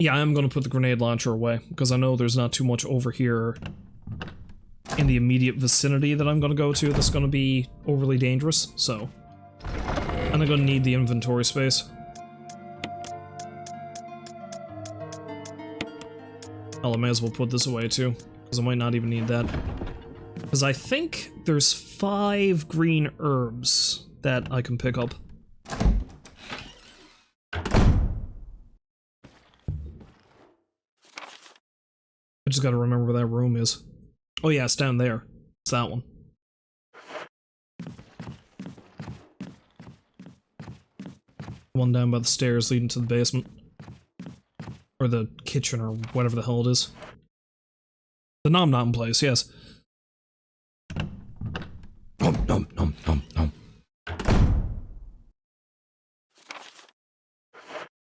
yeah, I am gonna put the grenade launcher away, because I know there's not too much over here in the immediate vicinity that I'm gonna go to that's gonna be overly dangerous, so... And I'm gonna need the inventory space. Hell, I may as well put this away too, because I might not even need that. Because I think there's 5 green herbs that I can pick up. I just gotta remember where that room is. Oh yeah, it's down there. It's that one. One down by the stairs leading to the basement. Or the kitchen, or whatever the hell it is. The Nom Nom place, yes. Nom nom nom nom nom.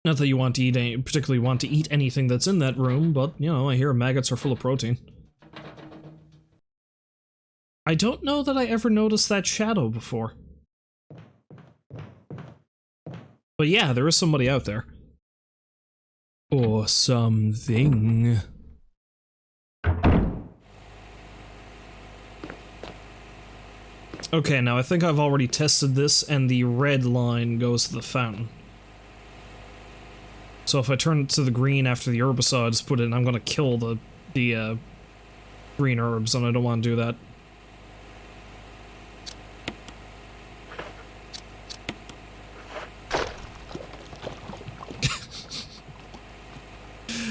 Not that you want to eat particularly want to eat anything that's in that room, but, you know, I hear maggots are full of protein. I don't know that I ever noticed that shadow before. But yeah, there is somebody out there. Or something. Okay, now I think I've already tested this, and the red line goes to the fountain. So if I turn it to the green after the herbicides put in, I'm gonna kill the green herbs, and I don't want to do that.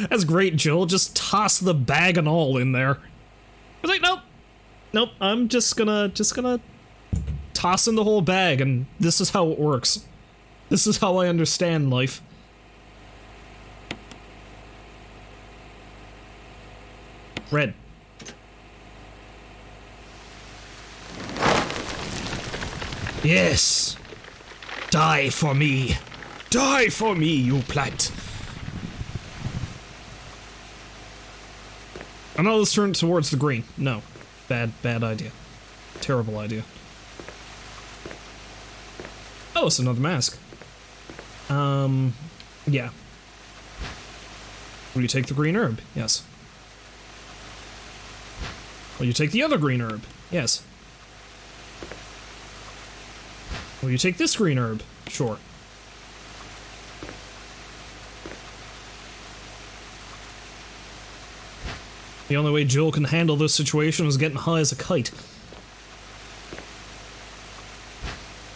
That's great, Jill. Just toss the bag and all in there. I was like, nope. Nope, I'm just gonna toss in the whole bag, and this is how it works. This is how I understand life. Red. Yes! Die for me! Die for me, you plant! And now let's turn towards the green. No. Bad idea. Terrible idea. Oh, it's another mask. Yeah. Will you take the green herb? Yes. Will you take the other green herb? Yes. Will you take this green herb? Sure. The only way Jill can handle this situation is getting high as a kite.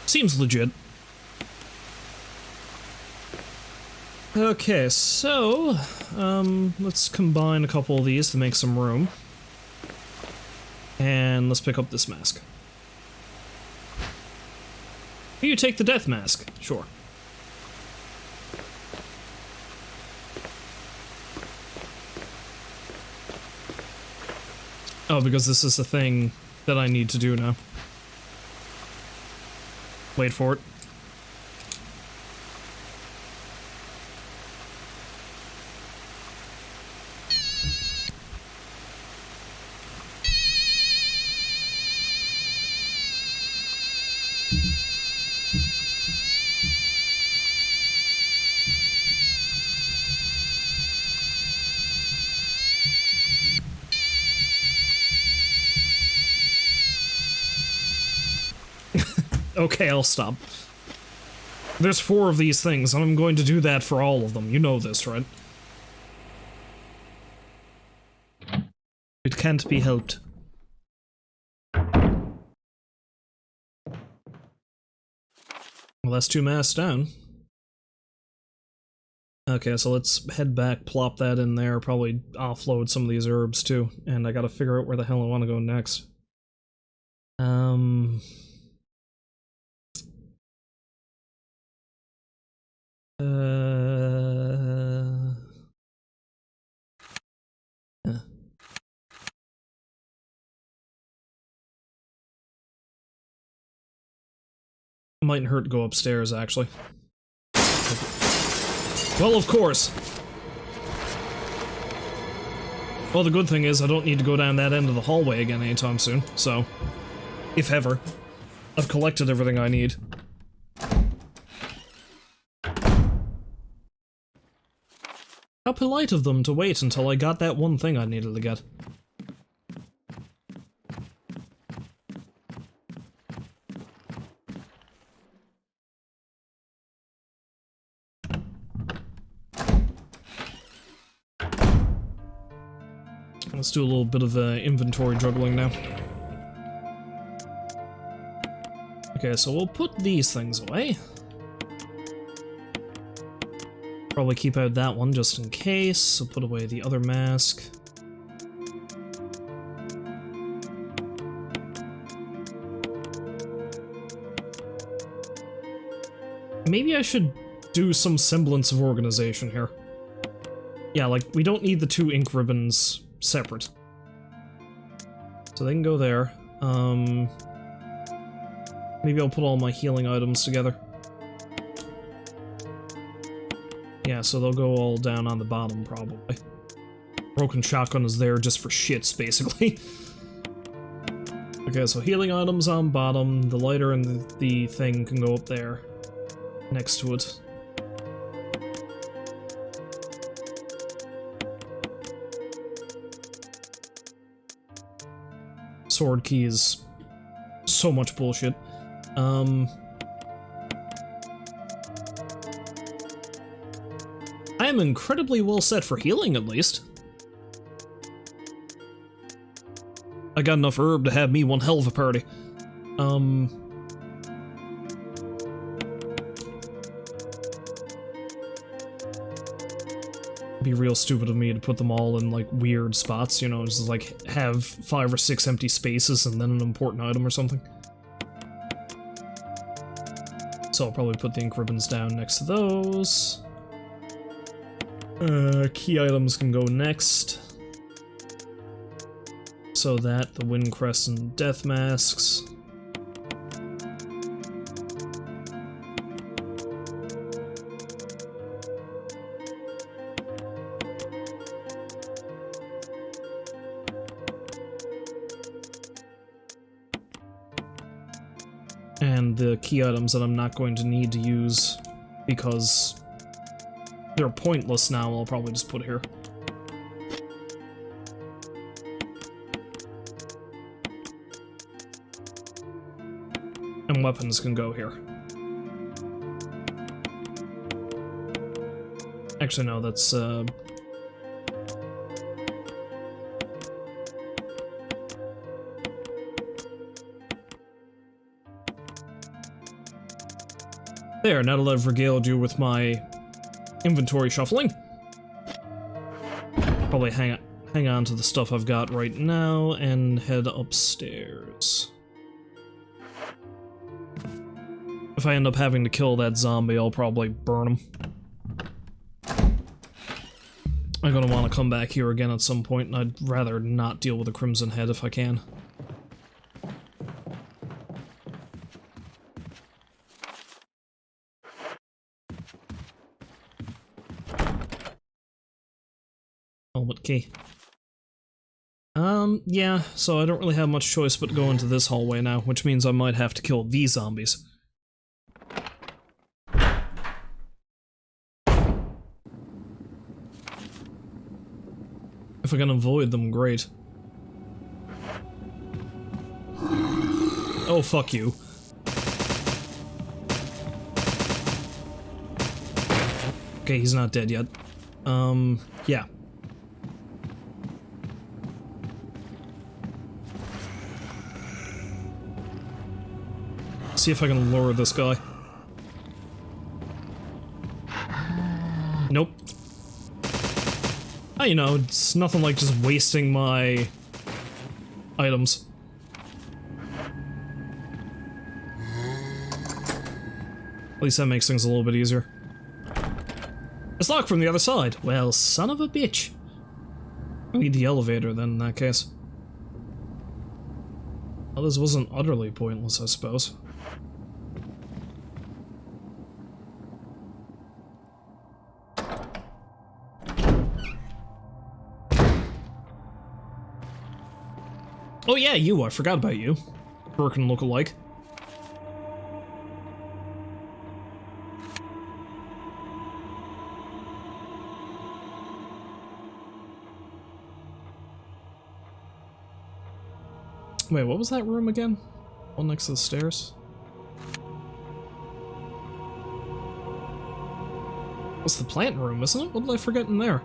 Seems legit. Okay, so, let's combine a couple of these to make some room. And let's pick up this mask. You take the death mask. Sure. Oh, because this is the thing that I need to do now. Wait for it. Okay, I'll stop. There's 4 of these things, and I'm going to do that for all of them. You know this, right? It can't be helped. Well, that's 2 masks down. Okay, so let's head back, plop that in there, probably offload some of these herbs too, and I gotta figure out where the hell I want to go next. Yeah. Mightn't hurt to go upstairs, actually. Well, of course. Well, the good thing is I don't need to go down that end of the hallway again anytime soon, so... if ever. I've collected everything I need. How polite of them to wait until I got that one thing I needed to get. Let's do a little bit of inventory juggling now. Okay, so we'll put these things away. Probably keep out that one just in case. So put away the other mask. Maybe I should do some semblance of organization here. Yeah, like, we don't need the two ink ribbons separate. So they can go there. Maybe I'll put all my healing items together. Yeah, so they'll go all down on the bottom, probably. Broken shotgun is there just for shits, basically. Okay, so healing items on bottom, the lighter and the thing can go up there, next to it. Sword key is so much bullshit. I am incredibly well set for healing, at least. I got enough herb to have me one hell of a party. It'd be real stupid of me to put them all in, like, weird spots, you know, just, like, have 5 or 6 empty spaces and then an important item or something. So I'll probably put the ink ribbons down next to those. Key items can go next. So that, the Wind Crest and Death Masks. And the key items that I'm not going to need to use because they're pointless now, I'll probably just put here. And weapons can go here. Actually, no, that's, there, now that I've regaled you with my inventory shuffling. Probably hang on to the stuff I've got right now and head upstairs. If I end up having to kill that zombie, I'll probably burn him. I'm gonna want to come back here again at some point, and I'd rather not deal with a Crimson Head if I can. Helmet key. Yeah, so I don't really have much choice but to go into this hallway now, which means I might have to kill these zombies. If I can avoid them, great. Oh, fuck you. Okay, he's not dead yet. Yeah. See if I can lure this guy. Nope. Oh, you know, it's nothing like just wasting my items. At least that makes things a little bit easier. It's locked from the other side. Well, son of a bitch. I need the elevator then, in that case. Well, this wasn't utterly pointless, I suppose. Oh yeah, you, I forgot about you. Birkin look-alike. Wait, what was that room again? One next to the stairs? What's the plant room, isn't it? What did I forget in there?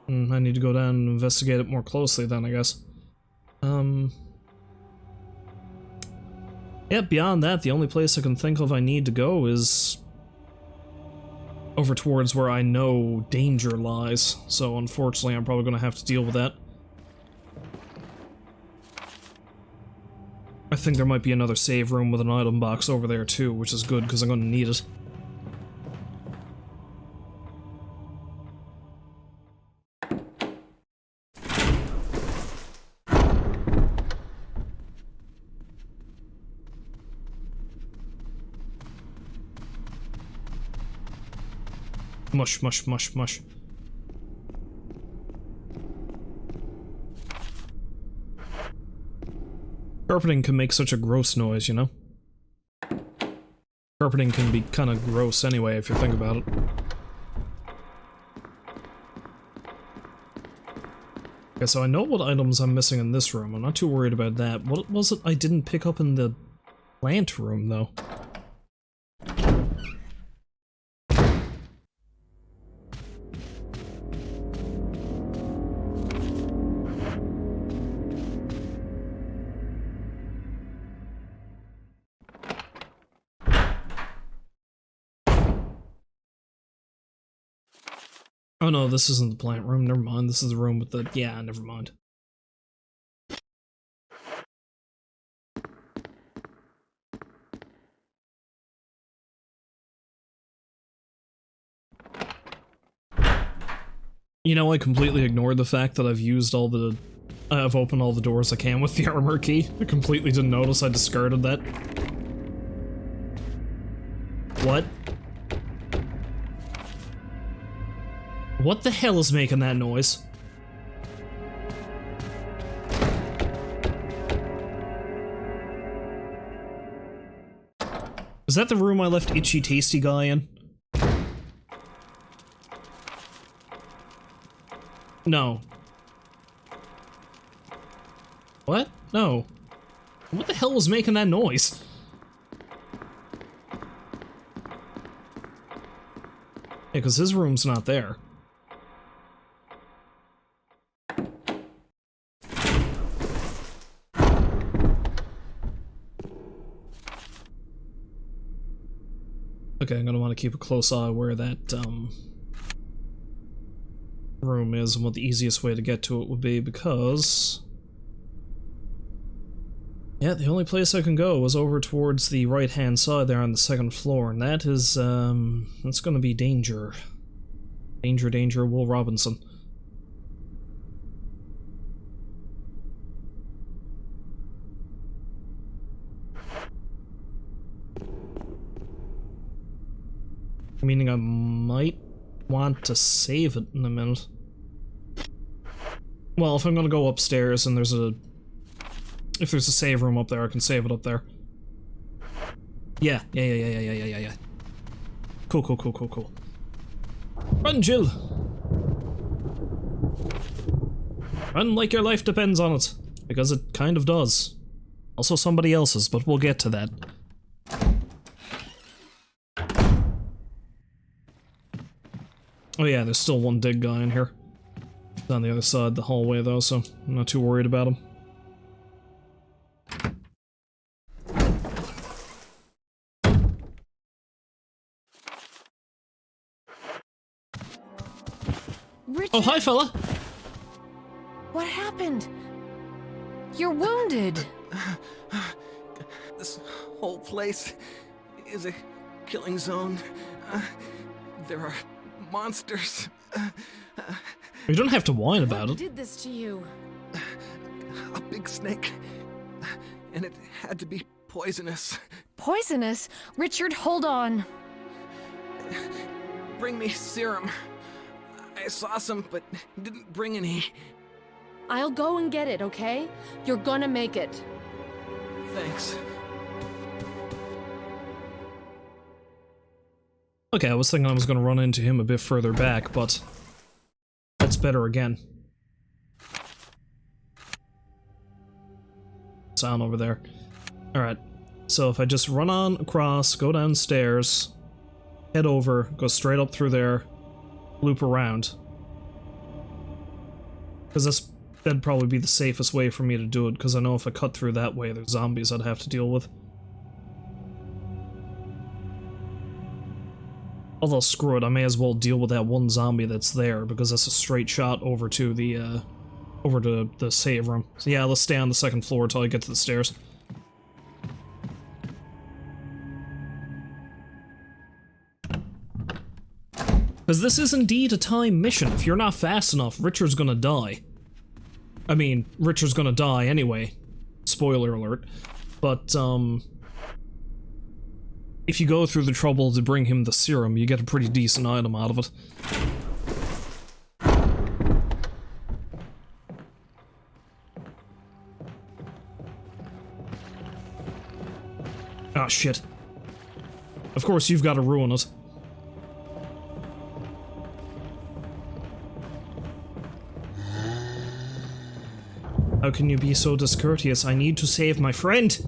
I need to go down and investigate it more closely then, I guess. Yeah, beyond that, the only place I can think of I need to go is over towards where I know danger lies, so unfortunately I'm probably gonna have to deal with that. I think there might be another save room with an item box over there too, which is good because I'm going to need it. Mush, mush, mush, mush. Carpeting can make such a gross noise, you know? Carpeting can be kind of gross anyway, if you think about it. Okay, so I know what items I'm missing in this room. I'm not too worried about that. What was it I didn't pick up in the plant room, though? Oh no, this isn't the plant room, never mind. This is the room with the... yeah, never mind. You know, I completely ignored the fact that I've used all the... I've opened all the doors I can with the armor key. I completely didn't notice I discarded that. What? What the hell is making that noise? Is that the room I left Itchy Tasty Guy in? No. What? No. What the hell was making that noise? Yeah, because his room's not there. Okay, I'm gonna want to keep a close eye where that, room is and what the easiest way to get to it would be, because... yeah, the only place I can go is over towards the right-hand side there on the second floor, and that is, that's gonna be danger. Danger, danger, Will Robinson. Meaning I might want to save it in a minute. Well, if I'm gonna go upstairs and there's a... if there's a save room up there, I can save it up there. Yeah. Cool, cool, cool, cool, cool. Run, Jill! Run like your life depends on it. Because it kind of does. Also somebody else's, but we'll get to that. Oh yeah, there's still one dig guy in here. He's on the other side of the hallway though, so I'm not too worried about him. Richard, Oh, hi fella! what happened? You're wounded. This whole place is a killing zone. There are monsters. You don't have to whine about What it. did this to you? A big snake. And it had to be poisonous. Poisonous? Richard, hold on. Bring me serum. I saw some, but didn't bring any. I'll go and get it, okay? You're gonna make it. Thanks. Okay, I was thinking I was gonna run into him a bit further back, but... that's better again. Sound over there. Alright, so if I just run on across, go downstairs, head over, go straight up through there, loop around. Because that'd probably be the safest way for me to do it, because I know if I cut through that way, there's zombies I'd have to deal with. Although, screw it, I may as well deal with that one zombie that's there, because that's a straight shot over to the, over to the save room. So yeah, let's stay on the second floor until I get to the stairs. Because this is indeed a time mission. If you're not fast enough, Richard's gonna die. I mean, Richard's gonna die anyway. Spoiler alert. But, if you go through the trouble to bring him the serum, you get a pretty decent item out of it. Ah, shit. Of course, you've got to ruin it. How can you be so discourteous? I need to save my friend!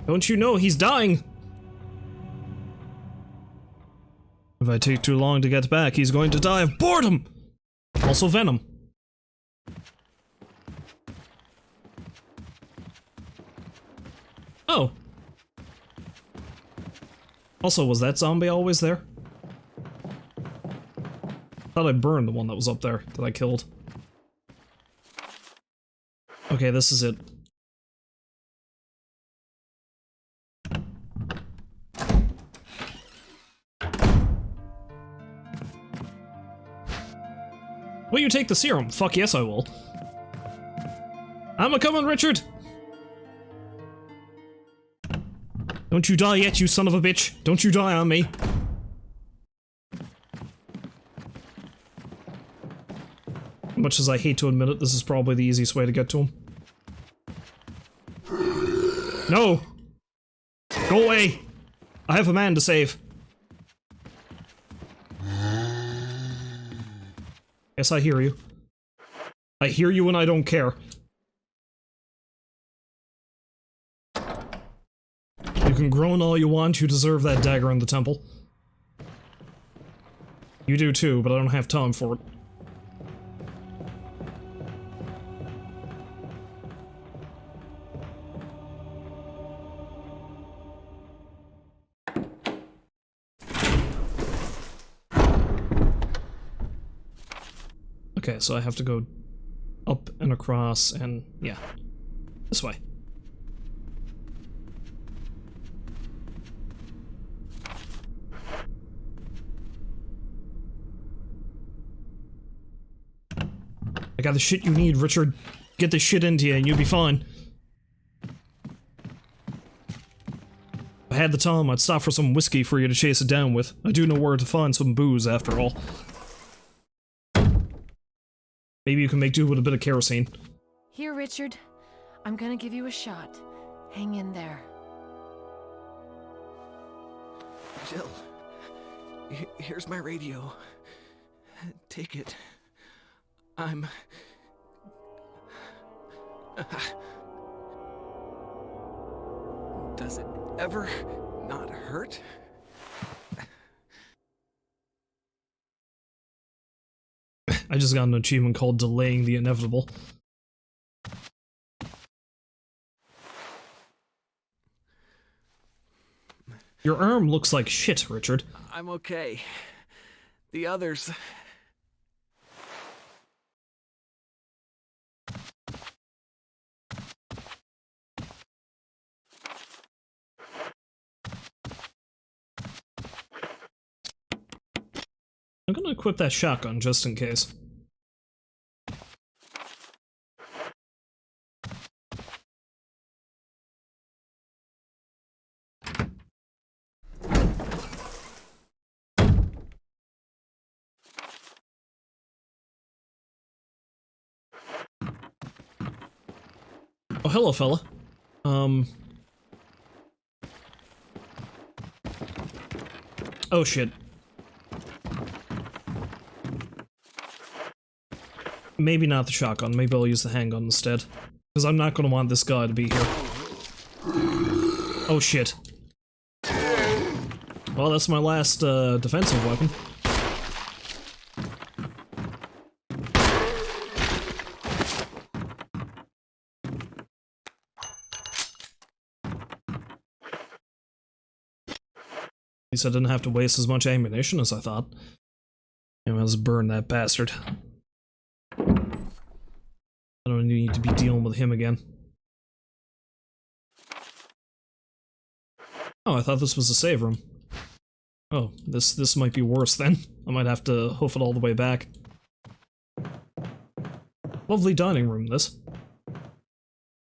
Don't you know he's dying? If I take too long to get back, he's going to die of boredom! Also venom. Oh. Also, was that zombie always there? Thought I burned the one that was up there that I killed. Okay, this is it. Will you take the serum? Fuck yes, I will. I'm a-comin', Richard! Don't you die yet, you son of a bitch! Don't you die on me! Much as I hate to admit it, this is probably the easiest way to get to him. No! Go away! I have a man to save. Yes, I hear you. I hear you and I don't care. You can groan all you want, you deserve that dagger in the temple. You do too, but I don't have time for it. Okay, so I have to go up and across and, yeah, this way. I got the shit you need, Richard. Get this shit into you and you'll be fine. If I had the time, I'd stop for some whiskey for you to chase it down with. I do know where to find some booze, after all. Maybe you can make do with a bit of kerosene. Here, Richard. I'm gonna give you a shot. Hang in there. Jill, here's my radio. Take it. I'm... Does it ever not hurt? I just got an achievement called Delaying the Inevitable. Your arm looks like shit, Richard. I'm okay. The others... I'm gonna equip that shotgun just in case. Oh, hello, fella. Oh, shit. Maybe not the shotgun, maybe I'll use the handgun instead. Because I'm not gonna want this guy to be here. Oh, shit. Well, that's my last, defensive weapon. At least I didn't have to waste as much ammunition as I thought. Anyway, let's burn that bastard. I don't need to be dealing with him again. Oh, I thought this was a save room. Oh, this might be worse then. I might have to hoof it all the way back. Lovely dining room, this.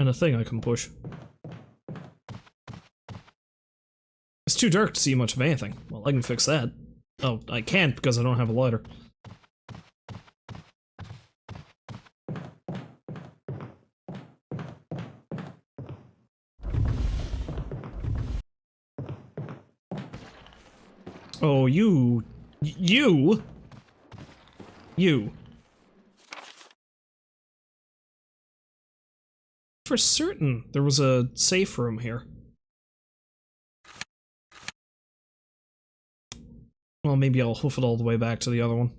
And a thing I can push. It's too dark to see much of anything. Well, I can fix that. Oh, I can't because I don't have a lighter. Oh, you. For certain, there was a safe room here. Well, maybe I'll hoof it all the way back to the other one.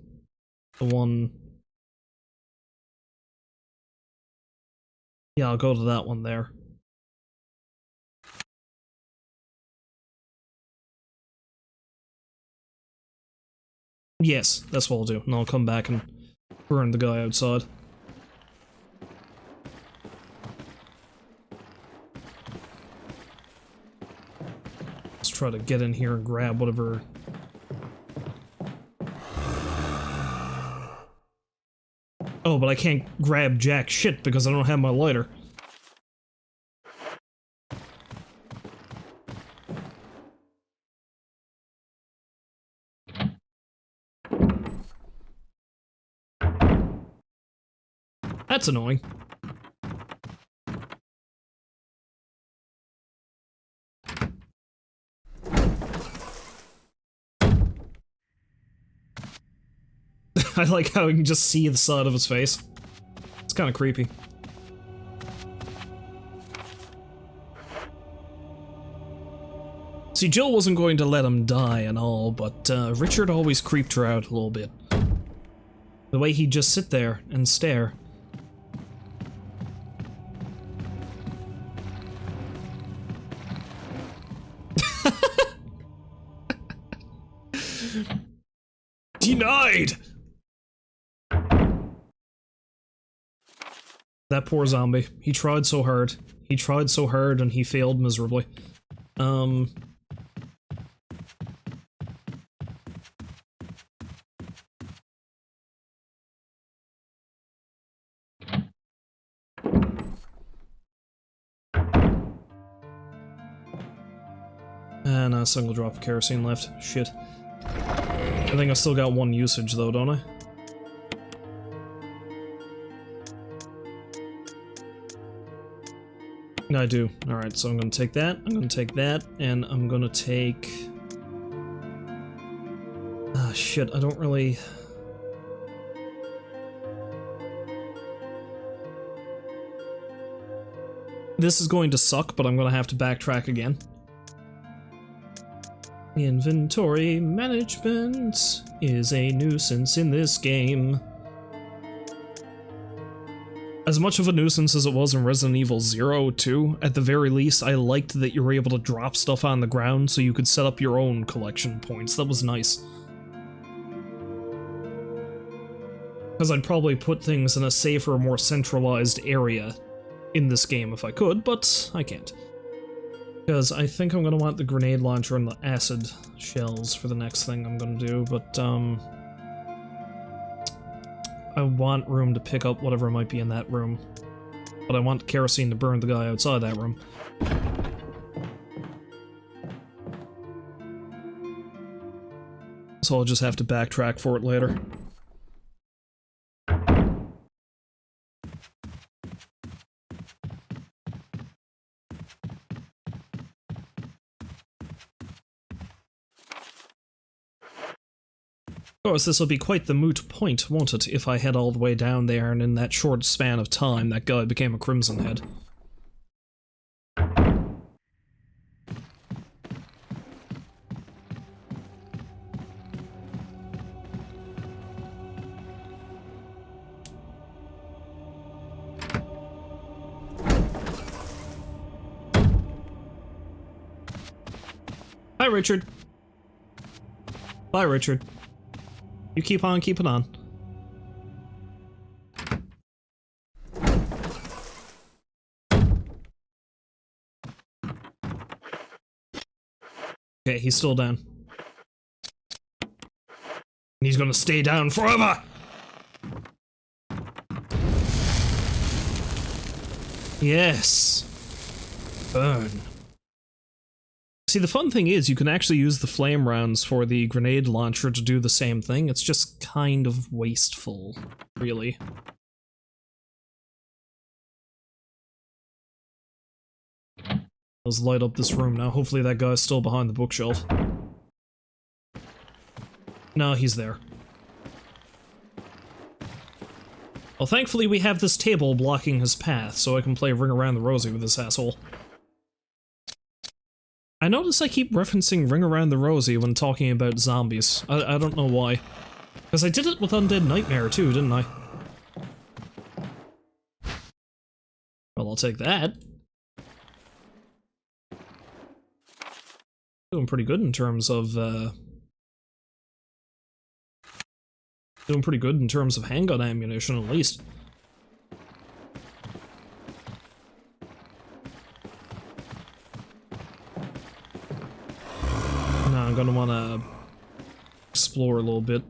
The one... Yeah, I'll go to that one there. Yes, that's what I'll do, and I'll come back and burn the guy outside. Let's try to get in here and grab whatever... Oh, but I can't grab jack shit because I don't have my lighter. That's annoying. I like how you can just see the side of his face. It's kind of creepy. See, Jill wasn't going to let him die and all, but Richard always creeped her out a little bit. The way he'd just sit there and stare. Denied! That poor zombie. He tried so hard. He tried so hard and he failed miserably. And a single drop of kerosene left. Shit. I think I still got one usage though, don't I? I do. Alright, so I'm gonna take that, I'm gonna take that, and I'm gonna take... Ah, shit, I don't really... This is going to suck, but I'm gonna have to backtrack again. Inventory management is a nuisance in this game. As much of a nuisance as it was in Resident Evil 0 too, at the very least I liked that you were able to drop stuff on the ground so you could set up your own collection points. That was nice. Because I'd probably put things in a safer, more centralized area in this game if I could, but I can't. Because I think I'm gonna want the grenade launcher and the acid shells for the next thing I'm gonna do, but I want room to pick up whatever might be in that room. But I want kerosene to burn the guy outside that room. So I'll just have to backtrack for it later. Of course, this will be quite the moot point, won't it, if I head all the way down there and in that short span of time that guy became a Crimson Head. Hi, Richard. Bye, Richard. You keep on keeping on. Okay, he's still down. he's gonna stay down forever! Yes. Burn. See, the fun thing is, you can actually use the flame rounds for the grenade launcher to do the same thing. It's just kind of wasteful, really. Let's light up this room now. Hopefully that guy's still behind the bookshelf. No, he's there. Well, thankfully we have this table blocking his path, so I can play Ring Around the Rosie with this asshole. I notice I keep referencing Ring Around the Rosie when talking about zombies. I don't know why. Because I did it with Undead Nightmare too, didn't I? Well, I'll take that. Doing pretty good in terms of, doing pretty good in terms of handgun ammunition, at least. Now I'm gonna wanna explore a little bit.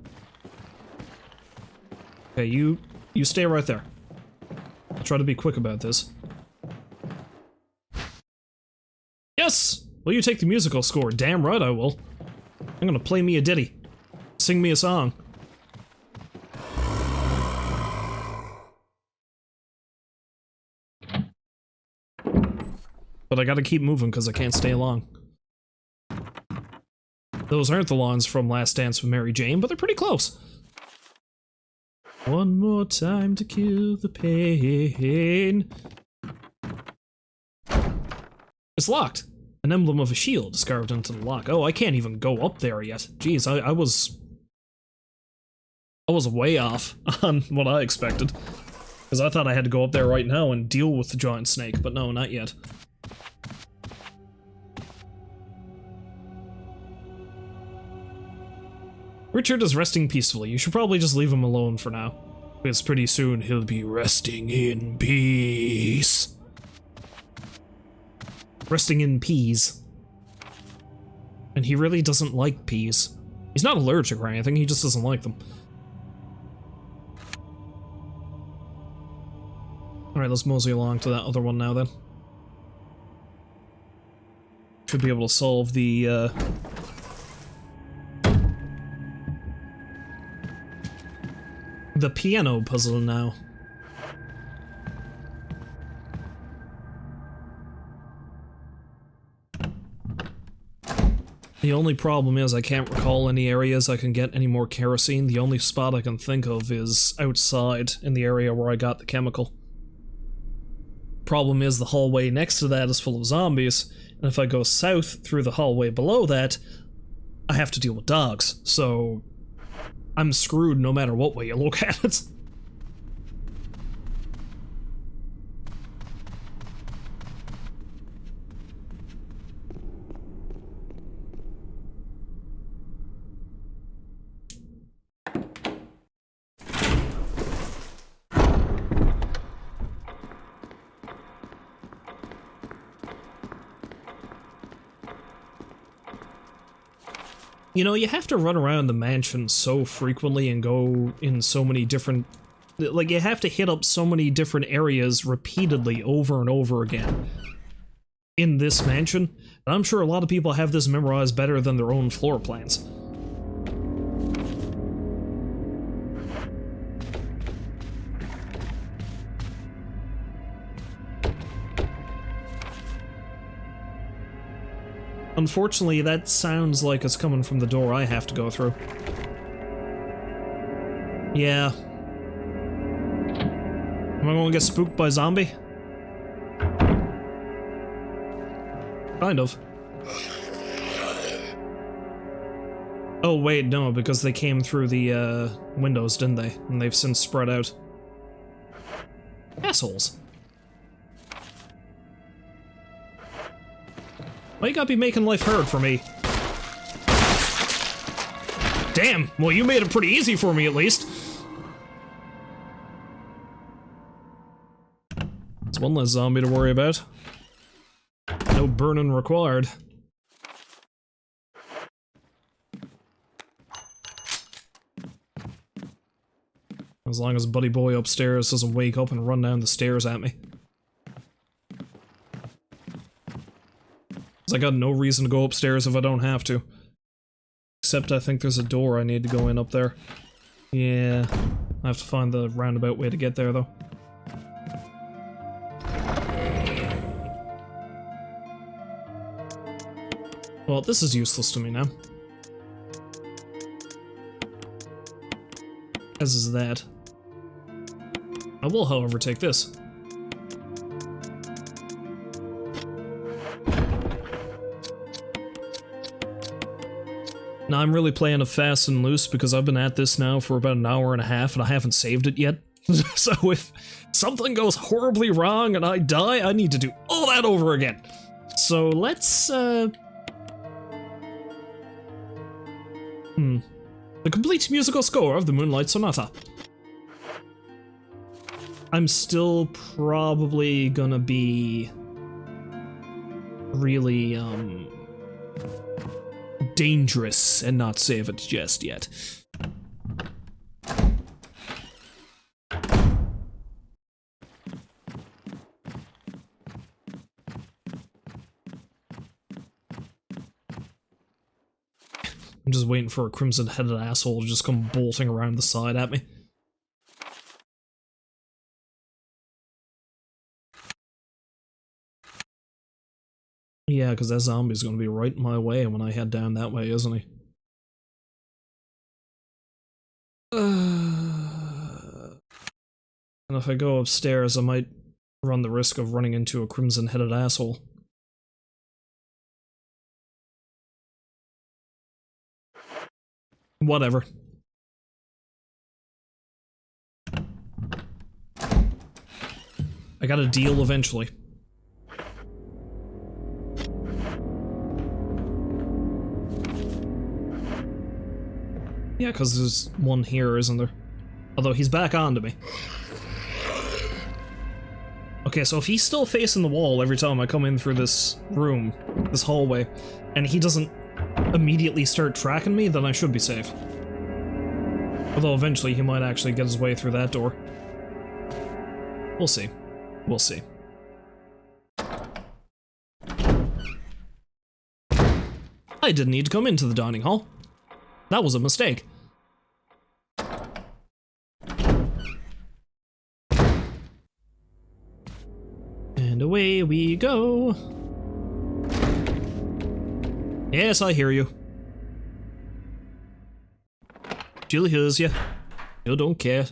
Okay, you stay right there. I'll try to be quick about this. Yes! Will you take the musical score? Damn right I will. I'm gonna play me a ditty. Sing me a song. But I gotta keep moving because I can't stay long. Those aren't the lawns from Last Dance with Mary Jane, but they're pretty close. One more time to kill the pain. It's locked. An emblem of a shield is carved into the lock. Oh, I can't even go up there yet. Jeez, I was way off on what I expected. Because I thought I had to go up there right now and deal with the giant snake, but no, not yet. Richard is resting peacefully. You should probably just leave him alone for now. Because pretty soon he'll be resting in peace. Resting in peas. And he really doesn't like peas. He's not allergic or anything, he just doesn't like them. Alright, let's mosey along to that other one now then. Should be able to solve the, piano puzzle now. The only problem is I can't recall any areas I can get any more kerosene. The only spot I can think of is outside in the area where I got the chemical. Problem is the hallway next to that is full of zombies, and if I go south through the hallway below that, I have to deal with dogs, so I'm screwed no matter what way you look at it. You know, you have to run around the mansion so frequently and go in so many different... Like, you have to hit up so many different areas repeatedly over and over again in this mansion. And I'm sure a lot of people have this memorized better than their own floor plans. Unfortunately, that sounds like it's coming from the door I have to go through. Yeah. Am I gonna get spooked by a zombie? Kind of. Oh wait, no, because they came through the, windows, didn't they? And they've since spread out. Assholes. Why you gotta be making life hard for me? Damn, well you made it pretty easy for me at least. It's one less zombie to worry about. No burning required. As long as Buddy Boy upstairs doesn't wake up and run down the stairs at me. Because I got no reason to go upstairs if I don't have to. Except I think there's a door I need to go in up there. Yeah, I have to find the roundabout way to get there though. Well, this is useless to me now. As is that. I will, however, take this. Now, I'm really playing it fast and loose because I've been at this now for about an hour and a half and I haven't saved it yet. So if something goes horribly wrong and I die, I need to do all that over again. So let's, The complete musical score of the Moonlight Sonata. I'm still probably gonna be really, dangerous and not save it just yet. I'm just waiting for a crimson-headed asshole to just come bolting around the side at me. Yeah, because that zombie's gonna be right in my way when I head down that way, isn't he? And if I go upstairs, I might run the risk of running into a crimson-headed asshole. Whatever. I got a deal eventually. Yeah, because there's one here, isn't there? Although he's back onto me. Okay, so if he's still facing the wall every time I come in through this room, this hallway, and he doesn't immediately start tracking me, then I should be safe. Although eventually he might actually get his way through that door. We'll see. We'll see. I didn't need to come into the dining hall. That was a mistake. And away we go. Yes, I hear you. Jill hears you. You don't care.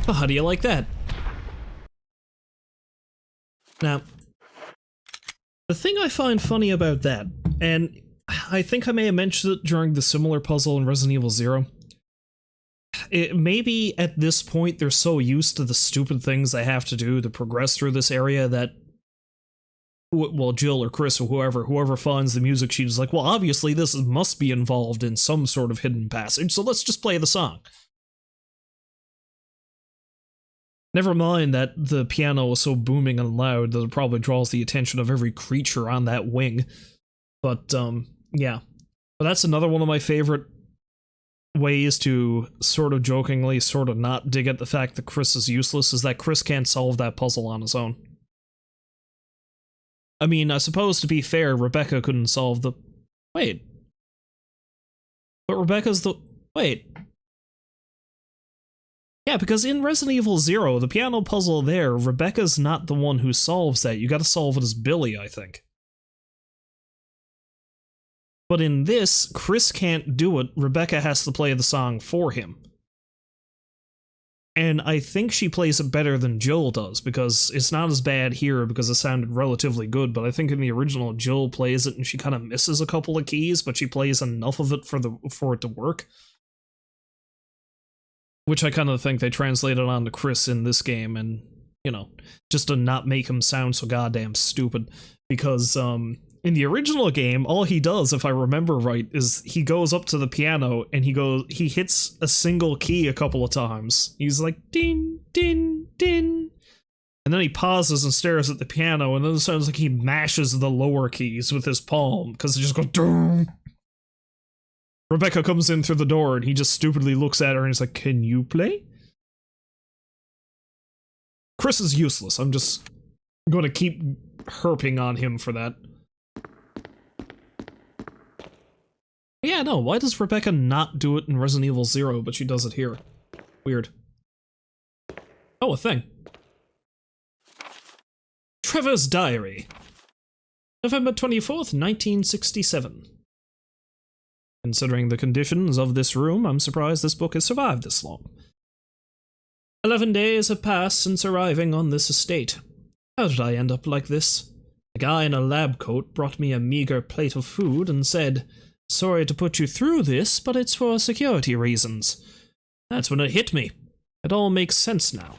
Oh, how do you like that? Now, the thing I find funny about that, and I think I may have mentioned it during the similar puzzle in Resident Evil 0, maybe at this point they're so used to the stupid things they have to do to progress through this area that, well, Jill or Chris or whoever finds the music sheet is like, well, obviously this must be involved in some sort of hidden passage, so let's just play the song. Never mind that the piano is so booming and loud that it probably draws the attention of every creature on that wing. But, yeah. But that's another one of my favorite ways to sort of jokingly, sort of not dig at the fact that Chris is useless, is that Chris can't solve that puzzle on his own. I mean, I suppose to be fair, Rebecca couldn't solve the... Wait. But Rebecca's the... Wait. Yeah, because in Resident Evil 0, the piano puzzle there, Rebecca's not the one who solves that. You gotta solve it as Billy, I think. But in this, Chris can't do it. Rebecca has to play the song for him. And I think she plays it better than Jill does, because it's not as bad here because it sounded relatively good, but I think in the original Jill plays it and she kind of misses a couple of keys, but she plays enough of it for it to work. Which I kind of think they translated onto Chris in this game, and, you know, just to not make him sound so goddamn stupid. Because, in the original game, all he does, if I remember right, is he goes up to the piano and he hits a single key a couple of times. He's like, din, din, din. And then he pauses and stares at the piano, and then it sounds like he mashes the lower keys with his palm, because it just goes, dum. Rebecca comes in through the door and he just stupidly looks at her and he's like, can you play? Chris is useless. I'm just going to keep herping on him for that. Yeah, no, why does Rebecca not do it in Resident Evil 0, but she does it here? Weird. Oh, a thing. Trevor's Diary. November 24th, 1967. Considering the conditions of this room, I'm surprised this book has survived this long. 11 days have passed since arriving on this estate. How did I end up like this? A guy in a lab coat brought me a meager plate of food and said, "Sorry to put you through this, but it's for security reasons." That's when it hit me. It all makes sense now.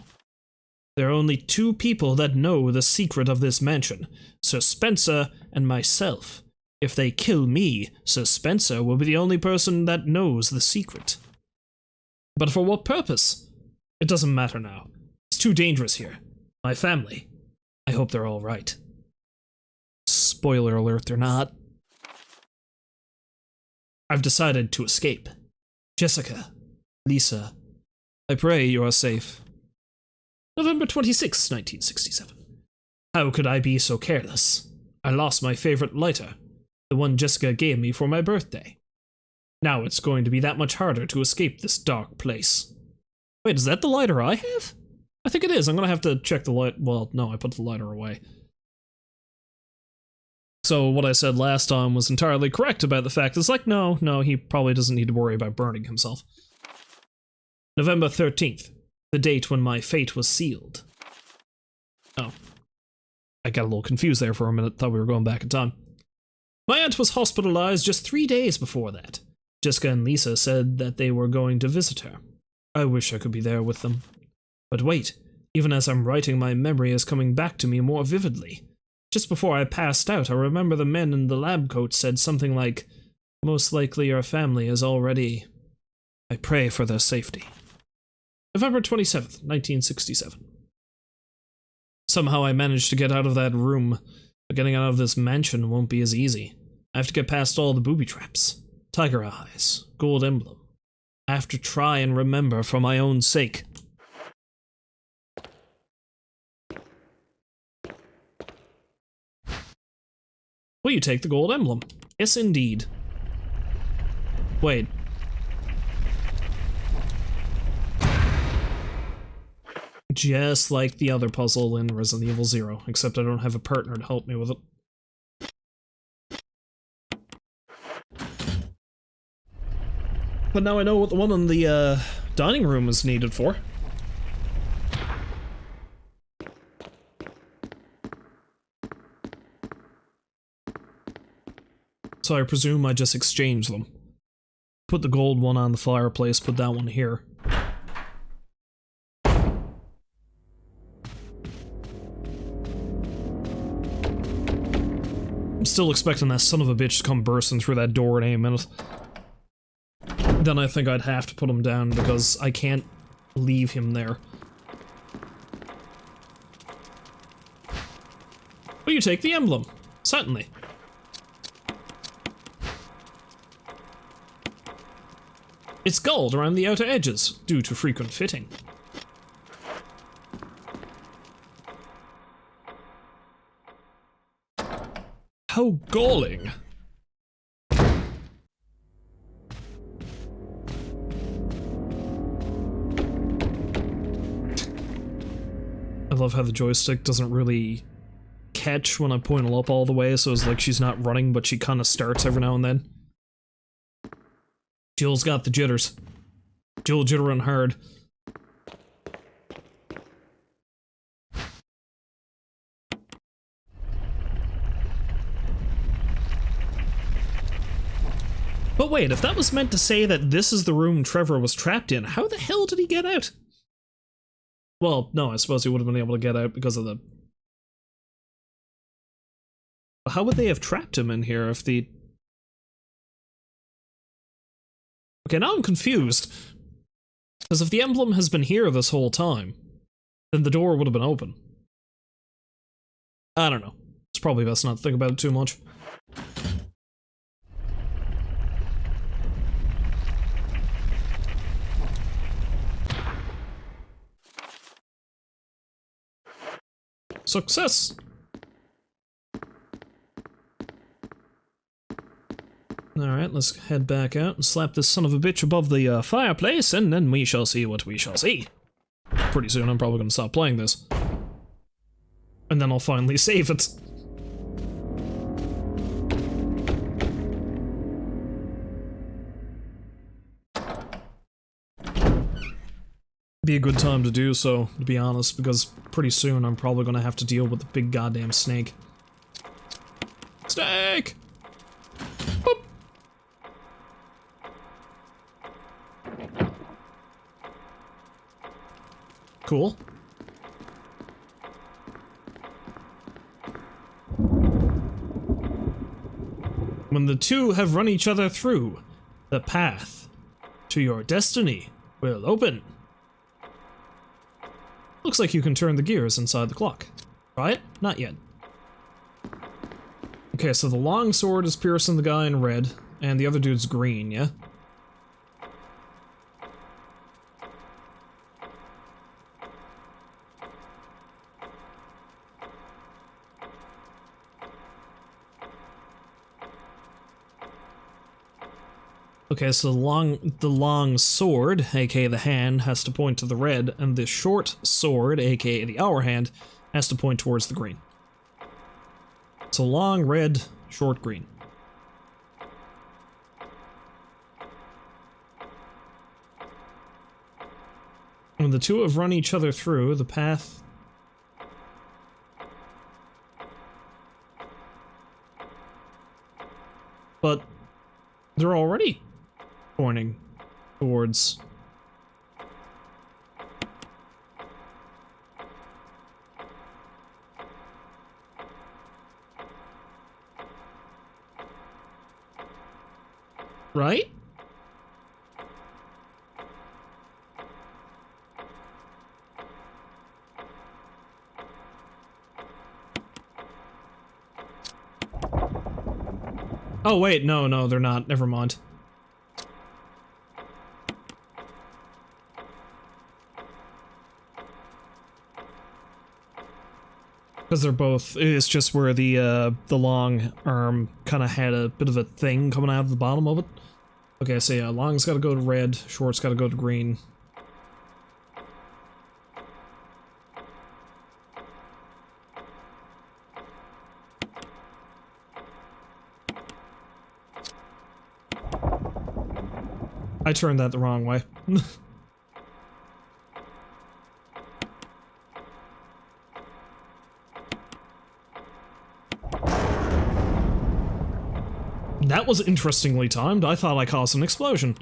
There are only two people that know the secret of this mansion, Sir Spencer and myself. If they kill me, Sir Spencer will be the only person that knows the secret. But for what purpose? It doesn't matter now. It's too dangerous here. My family. I hope they're all right. Spoiler alert, they're not. I've decided to escape. Jessica, Lisa, I pray you are safe. November 26, 1967. How could I be so careless? I lost my favorite lighter, the one Jessica gave me for my birthday. Now it's going to be that much harder to escape this dark place. Wait, is that the lighter I have? I think it is. I'm gonna have to check the light. Well, no, I put the lighter away. So what I said last time was entirely correct about the fact it's like, no, he probably doesn't need to worry about burning himself. November 13th, the date when my fate was sealed. Oh. I got a little confused there for a minute, thought we were going back in time. My aunt was hospitalized just 3 days before that. Jessica and Lisa said that they were going to visit her. I wish I could be there with them. But wait, even as I'm writing, my memory is coming back to me more vividly. Just before I passed out, I remember the men in the lab coat said something like, "Most likely your family is already..." I pray for their safety. November 27th, 1967. Somehow I managed to get out of that room, but getting out of this mansion won't be as easy. I have to get past all the booby traps. Tiger eyes, gold emblem. I have to try and remember for my own sake. Will you take the gold emblem? Yes, indeed. Wait. Just like the other puzzle in Resident Evil 0, except I don't have a partner to help me with it. But now I know what the one in the dining room is needed for. So I presume I just exchange them. Put the gold one on the fireplace, put that one here. I'm still expecting that son of a bitch to come bursting through that door in any minute. Then I think I'd have to put him down because I can't leave him there. Will you take the emblem? Certainly. It's gold around the outer edges, due to frequent fitting. How galling. I love how the joystick doesn't really catch when I point it up all the way, so it's like she's not running, but she kind of starts every now and then. Jill's got the jitters. Jill jittering hard. But wait, if that was meant to say that this is the room Trevor was trapped in, how the hell did he get out? Well, no, I suppose he would have been able to get out because of the... How would they have trapped him in here if the... Okay, now I'm confused. Because if the emblem has been here this whole time, then the door would have been open. I don't know. It's probably best not to think about it too much. Success! Alright, let's head back out and slap this son of a bitch above the fireplace, and then we shall see what we shall see. Pretty soon I'm probably gonna stop playing this. And then I'll finally save it. Be a good time to do so, to be honest, because pretty soon I'm probably gonna have to deal with the big goddamn snake. Snake! Boop. Cool. When the two have run each other through, the path to your destiny will open. Looks like you can turn the gears inside the clock. Try it? Not yet. Okay, so the long sword is piercing the guy in red, and the other dude's green, yeah? Okay, so the long sword, aka the hand, has to point to the red, and the short sword, aka the hour hand, has to point towards the green. So long red, short green. When the two have run each other through, the path... But they're already pointing towards... Right? Oh wait, no, they're not. Never mind. Because they're both, it's just where the long arm kind of had a bit of a thing coming out of the bottom of it. Okay, so yeah, long's gotta go to red, short's gotta go to green. I turned that the wrong way. That was interestingly timed. I thought I caused an explosion.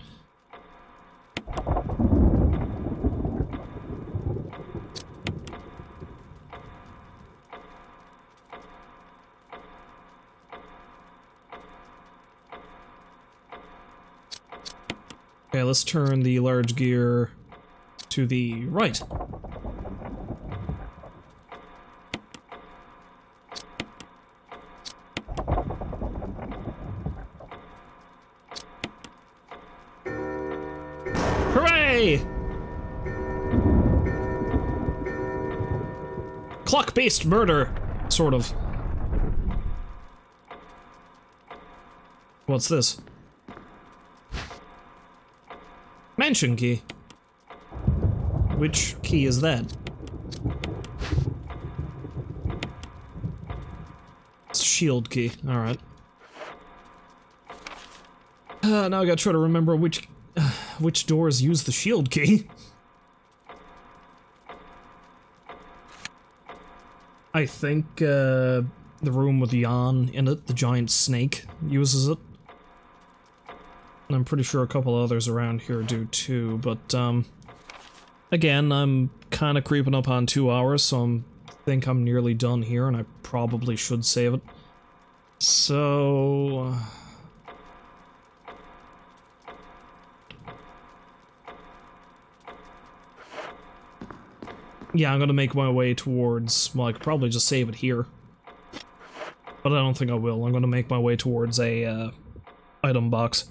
Okay, let's turn the large gear to the right. Hooray! Clock-based murder, sort of. What's this? Mansion key. Which key is that? It's shield key. Alright. Now I gotta try to remember which doors use the shield key. I think, the room with Jan in it, the giant snake, uses it. And I'm pretty sure a couple others around here do too, but, again, I'm kind of creeping up on 2 hours, so I think I'm nearly done here, and I probably should save it. So... yeah, I'm gonna make my way towards... well, I could probably just save it here. But I don't think I will. I'm gonna make my way towards a, item box.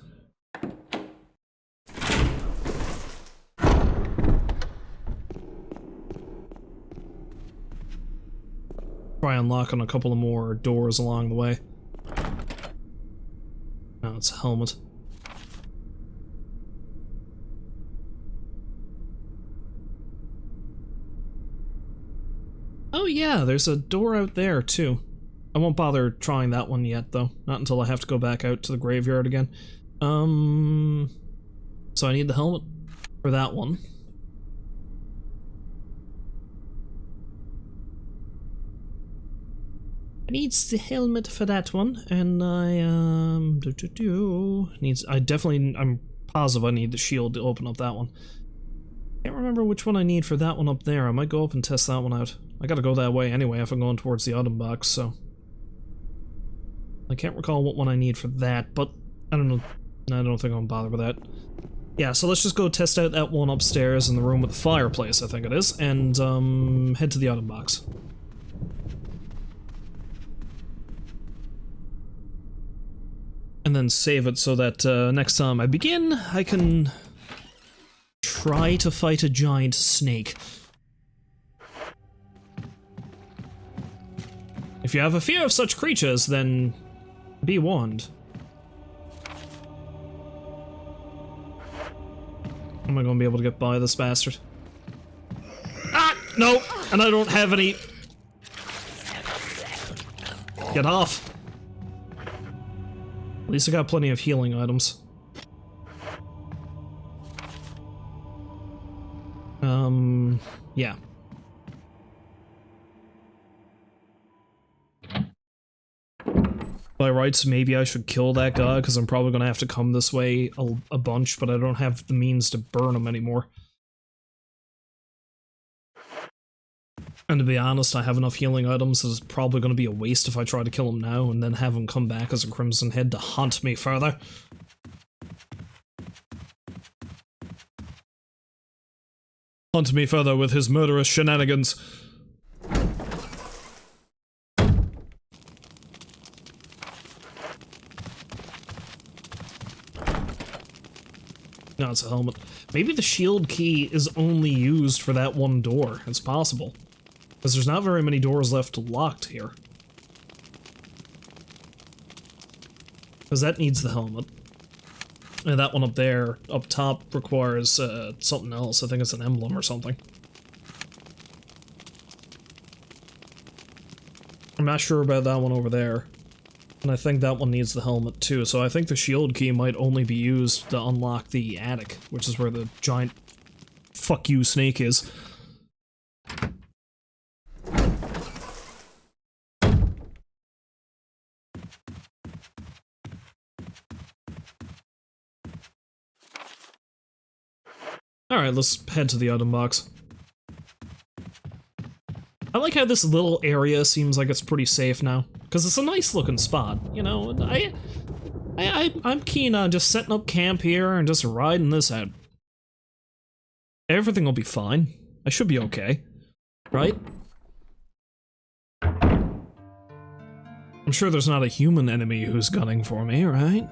Try unlocking a couple of more doors along the way. Now it's a helmet. Oh yeah, there's a door out there too. I won't bother trying that one yet though. Not until I have to go back out to the graveyard again. So I need the helmet for that one. Needs the helmet for that one, and I, I'm positive I need the shield to open up that one. Can't remember which one I need for that one up there. I might go up and test that one out. I gotta go that way anyway if I'm going towards the item box, so... I can't recall what one I need for that, but I don't know. I don't think I'm bothered with that. Yeah, so let's just go test out that one upstairs in the room with the fireplace, I think it is, and, head to the item box. And then save it so that next time I begin, I can try to fight a giant snake. If you have a fear of such creatures, then be warned. Am I gonna be able to get by this bastard? Ah! No! And I don't have any... Get off! At least I got plenty of healing items. Yeah. By rights, maybe I should kill that guy, because I'm probably gonna have to come this way a bunch, but I don't have the means to burn him anymore. And to be honest, I have enough healing items that it's probably going to be a waste if I try to kill him now and then have him come back as a Crimson Head to haunt me further. Haunt me further with his murderous shenanigans. No, it's a helmet. Maybe the shield key is only used for that one door. It's possible. Because there's not very many doors left locked here. Because that needs the helmet. And that one up there, up top, requires something else. I think it's an emblem or something. I'm not sure about that one over there. And I think that one needs the helmet too, so I think the shield key might only be used to unlock the attic, which is where the giant fuck you snake is. Alright, let's head to the item box. I like how this little area seems like it's pretty safe now, because it's a nice looking spot, you know. I'm keen on just setting up camp here and just riding this out. Everything will be fine. I should be okay, right? I'm sure there's not a human enemy who's gunning for me, right?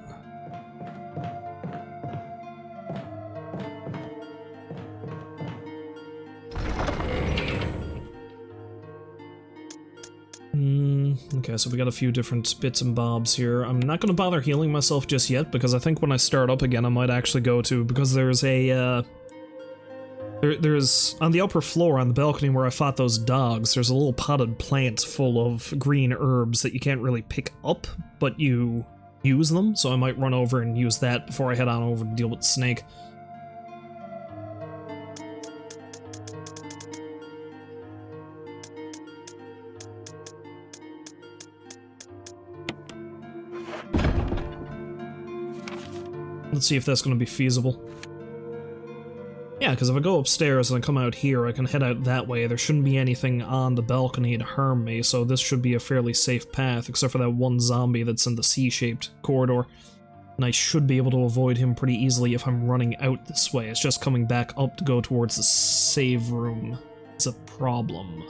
Okay, so we got a few different bits and bobs here. I'm not gonna bother healing myself just yet, because I think when I start up again I might actually go to, because there's a, there's, on the upper floor on the balcony where I fought those dogs, there's a little potted plant full of green herbs that you can't really pick up, but you use them, so I might run over and use that before I head on over to deal with the snake. Let's see if that's going to be feasible. Yeah, because if I go upstairs and I come out here, I can head out that way. There shouldn't be anything on the balcony to harm me, so this should be a fairly safe path, except for that one zombie that's in the C-shaped corridor. And I should be able to avoid him pretty easily if I'm running out this way. It's just coming back up to go towards the save room. It's a problem.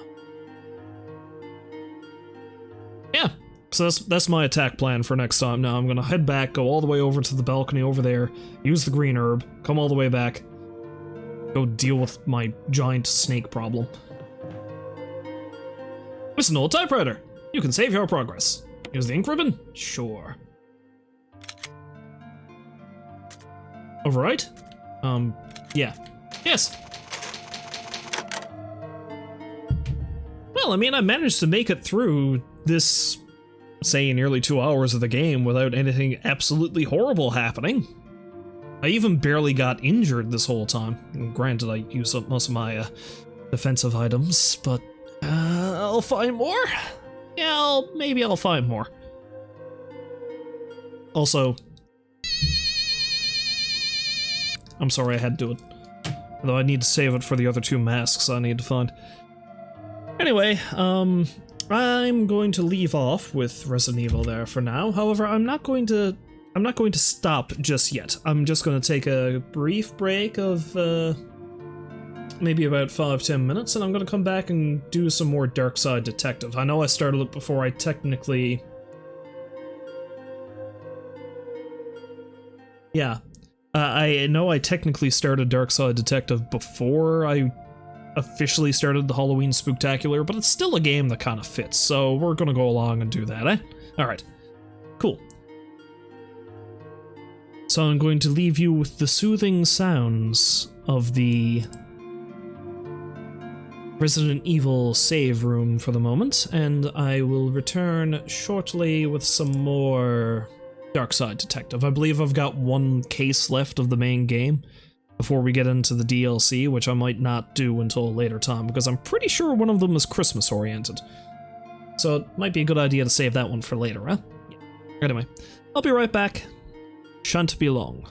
Yeah, so that's my attack plan for next time. Now I'm gonna head back, go all the way over to the balcony over there, use the green herb, come all the way back, go deal with my giant snake problem. It's an old typewriter. You can save your progress. Use the ink ribbon? Sure. Overwrite? Yeah. Yes. Well, I mean, I managed to make it through this, say, nearly 2 hours of the game without anything absolutely horrible happening. I even barely got injured this whole time. And granted, I used up most of my defensive items, but I'll find more. Yeah, maybe I'll find more. Also, I'm sorry I had to do it. Although I need to save it for the other 2 masks I need to find. Anyway, I'm going to leave off with Resident Evil there for now. However, I'm not going to stop just yet. I'm just going to take a brief break of maybe about 5-10 minutes, and I'm going to come back and do some more Dark Side Detective. I know I started it before I technically... Yeah. I know I technically started Dark Side Detective before I officially started the Halloween Spooktacular, but it's still a game that kind of fits, so we're gonna go along and do that, eh? Alright. Cool. So I'm going to leave you with the soothing sounds of the Resident Evil save room for the moment, and I will return shortly with some more Dark Side Detective. I believe I've got 1 case left of the main game before we get into the DLC, which I might not do until a later time, because I'm pretty sure one of them is Christmas oriented. So it might be a good idea to save that one for later, huh? Yeah. Anyway, I'll be right back. Shan't be long.